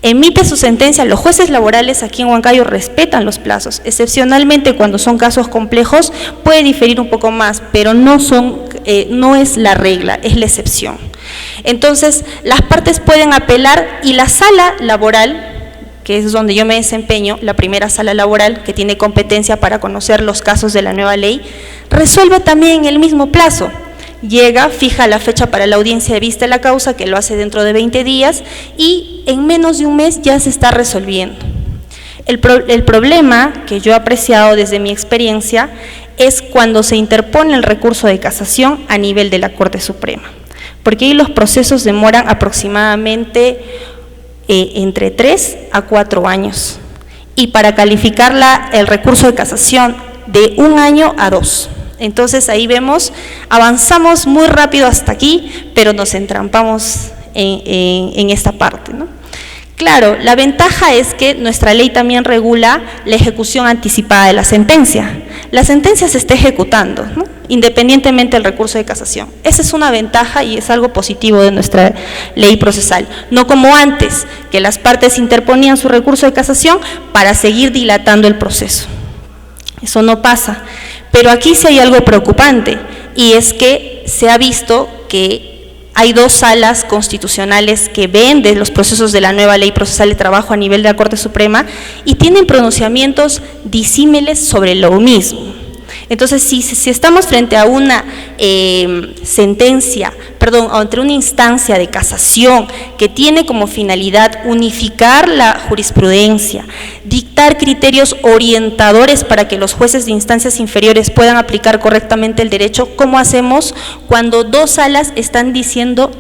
Emite su sentencia. Los jueces laborales aquí en Huancayo respetan los plazos. Excepcionalmente, cuando son casos complejos, puede diferir un poco más, pero no es la regla, es la excepción. Entonces, las partes pueden apelar y la sala laboral, que es donde yo me desempeño, la primera sala laboral que tiene competencia para conocer los casos de la nueva ley, resuelve también en el mismo plazo. Llega, fija la fecha para la audiencia de vista de la causa, que lo hace dentro de 20 días, y en menos de un mes ya se está resolviendo. El problema que yo he apreciado desde mi experiencia es cuando se interpone el recurso de casación a nivel de la Corte Suprema, porque ahí los procesos demoran aproximadamente entre 3 a 4 años. Y para calificar el recurso de casación, de 1 año a 2. Entonces ahí vemos, avanzamos muy rápido hasta aquí, pero nos entrampamos en esta parte, ¿no? Claro, la ventaja es que nuestra ley también regula la ejecución anticipada de la sentencia. La sentencia se está ejecutando, ¿no?, independientemente del recurso de casación. Esa es una ventaja y es algo positivo de nuestra ley procesal. No como antes, que las partes interponían su recurso de casación para seguir dilatando el proceso. Eso no pasa. Pero aquí sí hay algo preocupante, y es que se ha visto que hay 2 salas constitucionales que ven de los procesos de la nueva ley procesal de trabajo a nivel de la Corte Suprema y tienen pronunciamientos disímiles sobre lo mismo. Entonces, si estamos frente a una ante una instancia de casación que tiene como finalidad unificar la jurisprudencia, dictar criterios orientadores para que los jueces de instancias inferiores puedan aplicar correctamente el derecho, ¿cómo hacemos cuando 2 salas están diciendo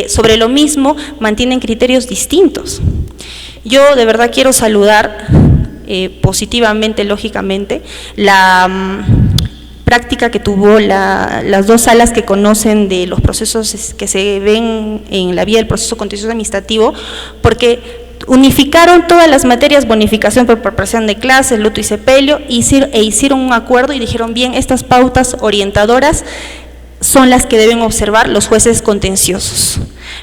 sobre lo mismo, mantienen criterios distintos? Yo de verdad quiero saludar positivamente, lógicamente, la práctica que tuvo las 2 salas que conocen de los procesos que se ven en la vía del proceso contencioso administrativo, porque unificaron todas las materias, bonificación por preparación de clases, luto y sepelio, hicieron un acuerdo y dijeron, bien, estas pautas orientadoras son las que deben observar los jueces contenciosos.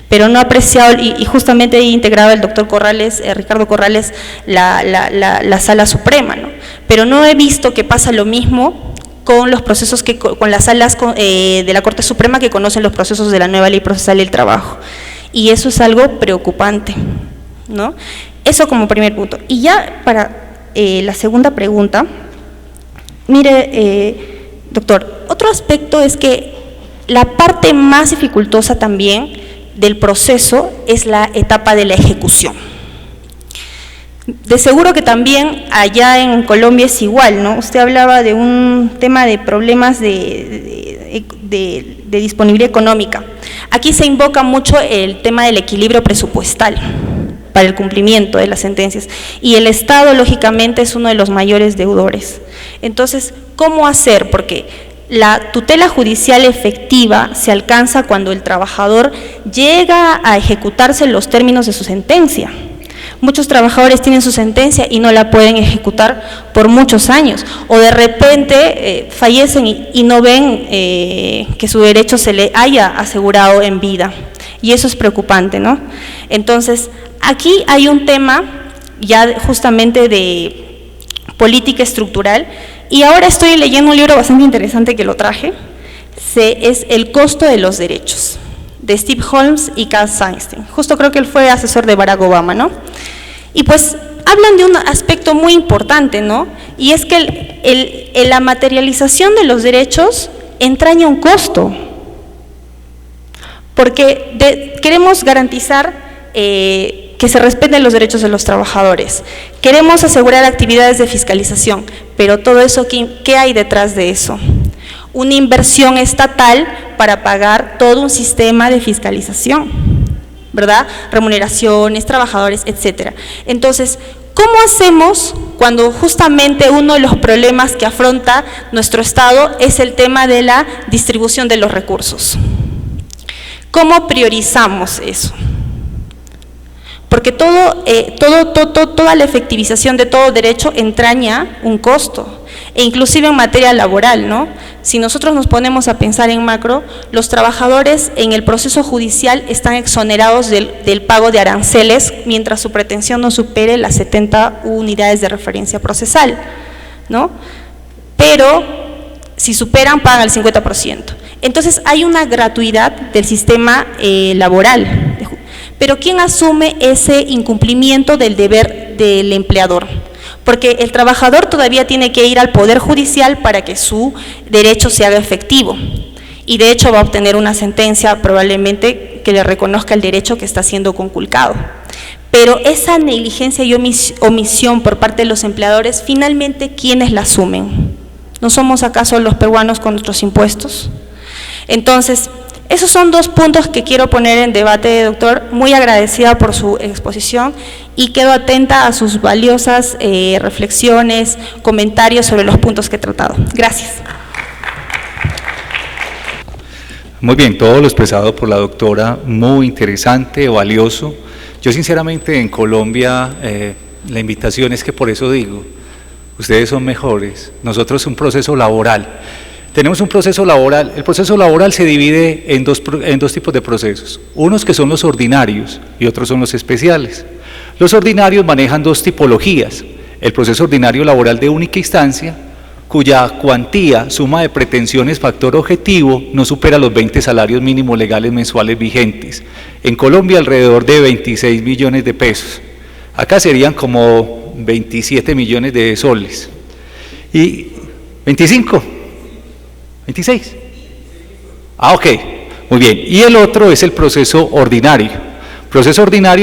Pero no ha apreciado, y justamente ahí integraba el doctor Corrales, Ricardo Corrales, la Sala Suprema, ¿no? Pero no he visto que pasa lo mismo con los procesos, con las salas de la Corte Suprema que conocen los procesos de la nueva ley procesal del trabajo. Y eso es algo preocupante, ¿no? Eso como primer punto. Y ya para la segunda pregunta, mire, doctor, otro aspecto es que la parte más dificultosa también del proceso es la etapa de la ejecución. De seguro que también allá en Colombia es igual, ¿no? Usted hablaba de un tema de problemas de disponibilidad económica. Aquí se invoca mucho el tema del equilibrio presupuestal para el cumplimiento de las sentencias, y el Estado lógicamente es uno de los mayores deudores. Entonces, ¿cómo hacer? Porque la tutela judicial efectiva se alcanza cuando el trabajador llega a ejecutarse los términos de su sentencia. Muchos trabajadores tienen su sentencia y no la pueden ejecutar por muchos años, o de repente fallecen y no ven que su derecho se le haya asegurado en vida, y eso es preocupante, ¿no? Entonces, aquí hay un tema ya justamente de política estructural. Y ahora estoy leyendo un libro bastante interesante que lo traje, es El costo de los derechos, de Steve Holmes y Cass Sunstein. Justo creo que él fue asesor de Barack Obama, ¿no? Y pues hablan de un aspecto muy importante, ¿no? Y es que la materialización de los derechos entraña un costo, porque queremos garantizar que se respeten los derechos de los trabajadores. Queremos asegurar actividades de fiscalización, pero todo eso, ¿qué hay detrás de eso? Una inversión estatal para pagar todo un sistema de fiscalización, ¿verdad? Remuneraciones, trabajadores, etcétera. Entonces, ¿cómo hacemos cuando justamente uno de los problemas que afronta nuestro Estado es el tema de la distribución de los recursos? ¿Cómo priorizamos eso? Porque toda la efectivización de todo derecho entraña un costo, e inclusive en materia laboral, ¿no? Si nosotros nos ponemos a pensar en macro, los trabajadores en el proceso judicial están exonerados del pago de aranceles mientras su pretensión no supere las 70 unidades de referencia procesal, ¿no? Pero si superan, pagan el 50%. Entonces hay una gratuidad del sistema laboral. Pero ¿quién asume ese incumplimiento del deber del empleador? Porque el trabajador todavía tiene que ir al Poder Judicial para que su derecho se haga efectivo. Y de hecho va a obtener una sentencia probablemente que le reconozca el derecho que está siendo conculcado. Pero esa negligencia y omisión por parte de los empleadores, finalmente, ¿quiénes la asumen? ¿No somos acaso los peruanos con nuestros impuestos? Entonces, Esos son dos puntos que quiero poner en debate, doctor. Muy agradecida por su exposición y quedo atenta a sus valiosas reflexiones, comentarios sobre los puntos que he tratado. Gracias. Muy bien, todo lo expresado por la doctora, muy interesante, valioso. Yo sinceramente en Colombia, la invitación es que por eso digo, ustedes son mejores, nosotros un proceso laboral. Tenemos un proceso laboral, el proceso laboral se divide en dos tipos de procesos, unos que son los ordinarios y otros son los especiales. Los ordinarios manejan dos tipologías, el proceso ordinario laboral de única instancia, cuya cuantía, suma de pretensiones, factor objetivo, no supera los 20 salarios mínimos legales mensuales vigentes. En Colombia alrededor de 26 millones de pesos, acá serían como 27 millones de soles. ¿Y 25? ¿26? Ah, ok, muy bien. Y el otro es el proceso ordinario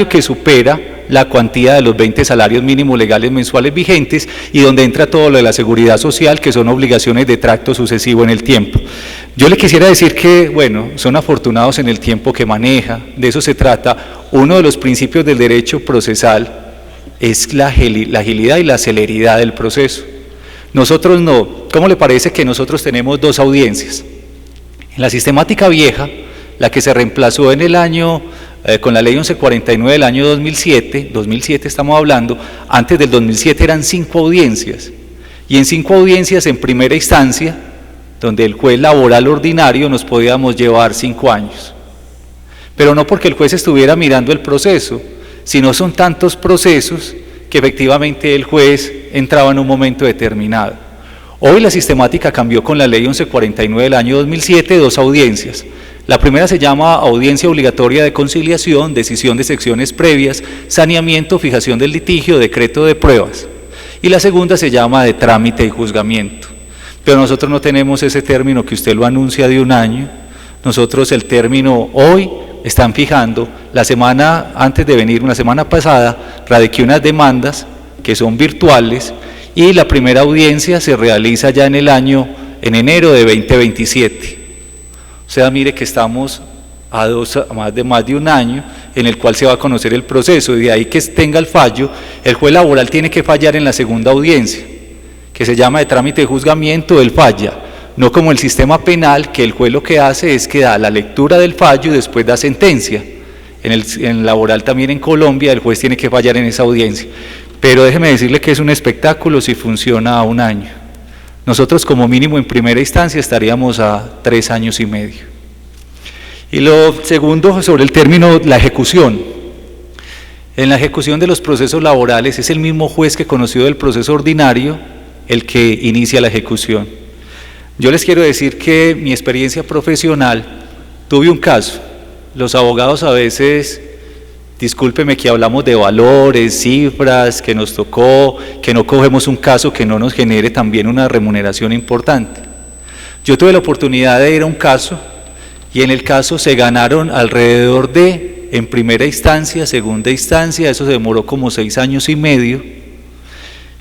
que supera la cuantía de los 20 salarios mínimos legales mensuales vigentes y donde entra todo lo de la seguridad social, que son obligaciones de tracto sucesivo en el tiempo. Yo le quisiera decir que, bueno, son afortunados en el tiempo que maneja, de eso se trata. Uno de los principios del derecho procesal es la agilidad y la celeridad del proceso. Nosotros no. ¿Cómo le parece que nosotros tenemos dos audiencias? En la sistemática vieja, la que se reemplazó en el año, con la ley 1149 del año 2007 estamos hablando, antes del 2007 eran 5 audiencias, y en 5 audiencias en primera instancia, donde el juez laboral ordinario nos podíamos llevar 5 años. Pero no porque el juez estuviera mirando el proceso, sino son tantos procesos que efectivamente el juez entraba en un momento determinado. Hoy la sistemática cambió con la ley 1149 del año 2007, 2 audiencias. La primera se llama audiencia obligatoria de conciliación, decisión de secciones previas, saneamiento, fijación del litigio, decreto de pruebas. Y la segunda se llama de trámite y juzgamiento. Pero nosotros no tenemos ese término que usted lo anuncia de 1 año. Nosotros el término hoy están fijando, la semana antes de venir, una semana pasada, radiqué unas demandas que son virtuales y la primera audiencia se realiza ya en enero de 2027. O sea, mire que estamos a más de 1 año en el cual se va a conocer el proceso, y de ahí que tenga el fallo, el juez laboral tiene que fallar en la segunda audiencia, que se llama de trámite de juzgamiento, él falla. No como el sistema penal, que el juez lo que hace es que da la lectura del fallo y después da sentencia. En el laboral también en Colombia el juez tiene que fallar en esa audiencia. Pero déjeme decirle que es un espectáculo si funciona a 1 año. Nosotros como mínimo en primera instancia estaríamos a 3 años y medio. Y lo segundo, sobre el término, la ejecución. En la ejecución de los procesos laborales es el mismo juez que conoció del proceso ordinario el que inicia la ejecución. Yo les quiero decir que mi experiencia profesional, tuve un caso. Los abogados a veces, discúlpeme que hablamos de valores, cifras, que nos tocó, que no cogemos un caso que no nos genere también una remuneración importante. Yo tuve la oportunidad de ir a un caso y en el caso se ganaron alrededor de, en primera instancia, segunda instancia, eso se demoró como 6 años y medio.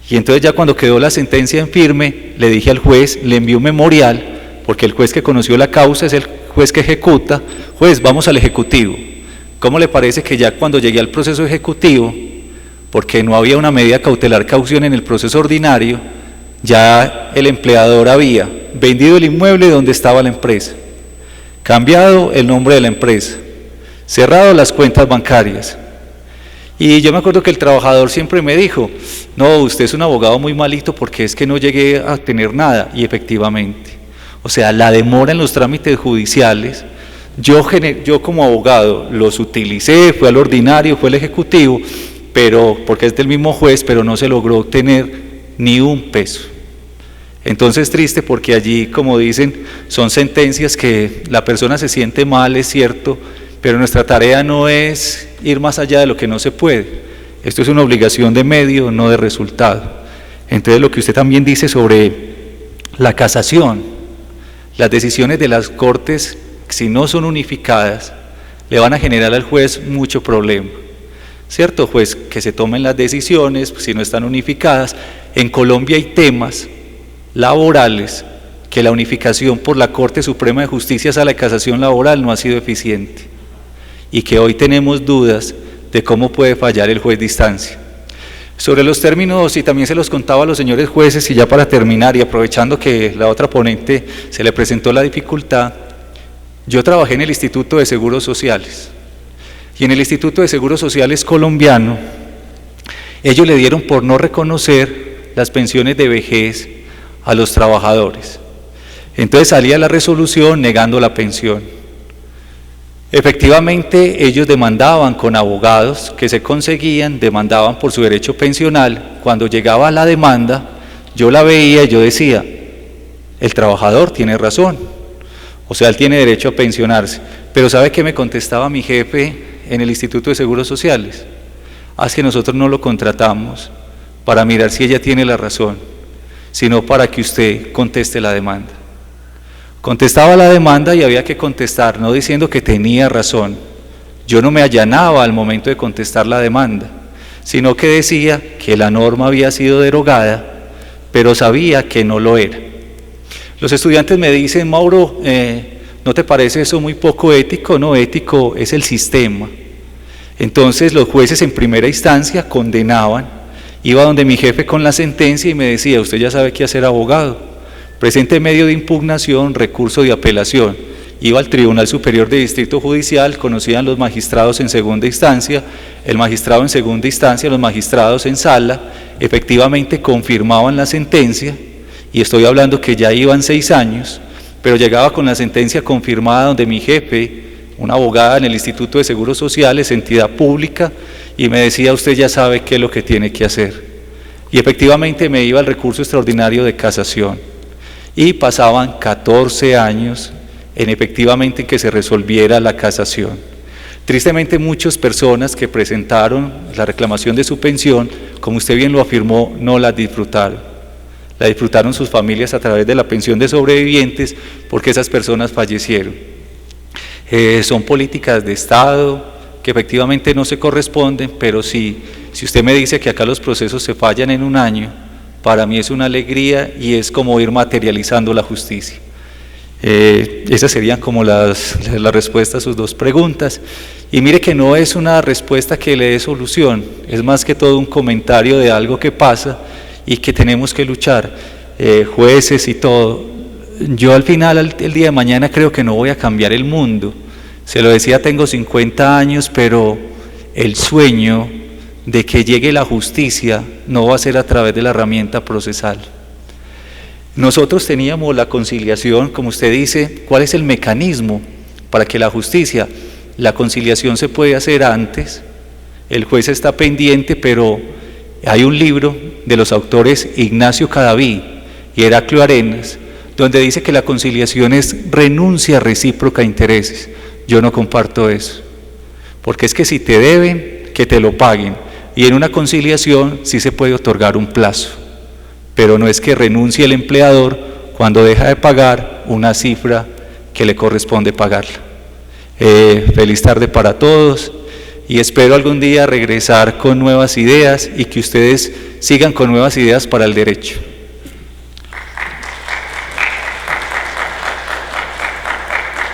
Y entonces ya cuando quedó la sentencia en firme, le dije al juez, le envié un memorial, porque el juez que conoció la causa es el juez que ejecuta. Juez, vamos al ejecutivo. ¿Cómo le parece que ya cuando llegué al proceso ejecutivo, porque no había una medida cautelar caución en el proceso ordinario, ya el empleador había vendido el inmueble donde estaba la empresa, cambiado el nombre de la empresa, cerrado las cuentas bancarias? Y yo me acuerdo que el trabajador siempre me dijo, no, usted es un abogado muy malito porque es que no llegué a tener nada. Y efectivamente, o sea, la demora en los trámites judiciales, yo como abogado los utilicé, fue al ordinario, fue al ejecutivo, pero porque es del mismo juez, pero no se logró obtener ni un peso. Entonces triste porque allí, como dicen, son sentencias que la persona se siente mal, es cierto, pero nuestra tarea no es ir más allá de lo que no se puede. Esto es una obligación de medio, no de resultado. Entonces lo que usted también dice sobre la casación, las decisiones de las cortes, si no son unificadas, le van a generar al juez mucho problema. ¿Cierto, juez? Que se tomen las decisiones, si no están unificadas. En Colombia hay temas laborales que la unificación por la Corte Suprema de Justicia a la casación laboral no ha sido eficiente y que hoy tenemos dudas de cómo puede fallar el juez de instancia. Sobre los términos, y también se los contaba a los señores jueces, y ya para terminar, y aprovechando que la otra ponente se le presentó la dificultad, yo trabajé en el Instituto de Seguros Sociales, y en el Instituto de Seguros Sociales colombiano, ellos le dieron por no reconocer las pensiones de vejez a los trabajadores. Entonces salía la resolución negando la pensión. Efectivamente, ellos demandaban con abogados que se conseguían, demandaban por su derecho pensional. Cuando llegaba la demanda, yo la veía y yo decía, el trabajador tiene razón, o sea, él tiene derecho a pensionarse. Pero ¿sabe qué me contestaba mi jefe en el Instituto de Seguros Sociales? Es que nosotros no lo contratamos para mirar si ella tiene la razón, sino para que usted conteste la demanda. Contestaba la demanda y había que contestar, no diciendo que tenía razón. Yo no me allanaba al momento de contestar la demanda, sino que decía que la norma había sido derogada, pero sabía que no lo era. Los estudiantes me dicen, Mauro, ¿no te parece eso muy poco ético? No, ético es el sistema. Entonces los jueces en primera instancia condenaban, iba donde mi jefe con la sentencia y me decía, usted ya sabe qué hacer, abogado. Presente medio de impugnación, recurso de apelación. Iba al Tribunal Superior de Distrito Judicial, conocían los magistrados en segunda instancia, el magistrado en segunda instancia, los magistrados en sala, efectivamente confirmaban la sentencia, y estoy hablando que ya iban 6 años, pero llegaba con la sentencia confirmada donde mi jefe, una abogada en el Instituto de Seguros Sociales, entidad pública, y me decía, usted ya sabe qué es lo que tiene que hacer. Y efectivamente me iba al recurso extraordinario de casación. Y pasaban 14 años en efectivamente que se resolviera la casación. Tristemente muchas personas que presentaron la reclamación de su pensión, como usted bien lo afirmó, no la disfrutaron. La disfrutaron sus familias a través de la pensión de sobrevivientes porque esas personas fallecieron. Son políticas de Estado que efectivamente no se corresponden, pero si usted me dice que acá los procesos se fallan en 1 año, para mí es una alegría y es como ir materializando la justicia. Esas serían como las respuestas a sus 2 preguntas. Y mire que no es una respuesta que le dé solución, es más que todo un comentario de algo que pasa y que tenemos que luchar, jueces y todo. Yo al final, el día de mañana, creo que no voy a cambiar el mundo. Se lo decía, tengo 50 años, pero el sueño de que llegue la justicia no va a ser a través de la herramienta procesal. Nosotros teníamos la conciliación, como usted dice, ¿cuál es el mecanismo para que la justicia? La conciliación se puede hacer antes, el juez está pendiente, pero hay un libro de los autores Ignacio Cadaví y Heraclio Arenas, donde dice que la conciliación es renuncia recíproca a intereses. Yo no comparto eso, porque es que si te deben, que te lo paguen. Y en una conciliación sí se puede otorgar un plazo, pero no es que renuncie el empleador cuando deja de pagar una cifra que le corresponde pagarla. Feliz tarde para todos y espero algún día regresar con nuevas ideas y que ustedes sigan con nuevas ideas para el derecho.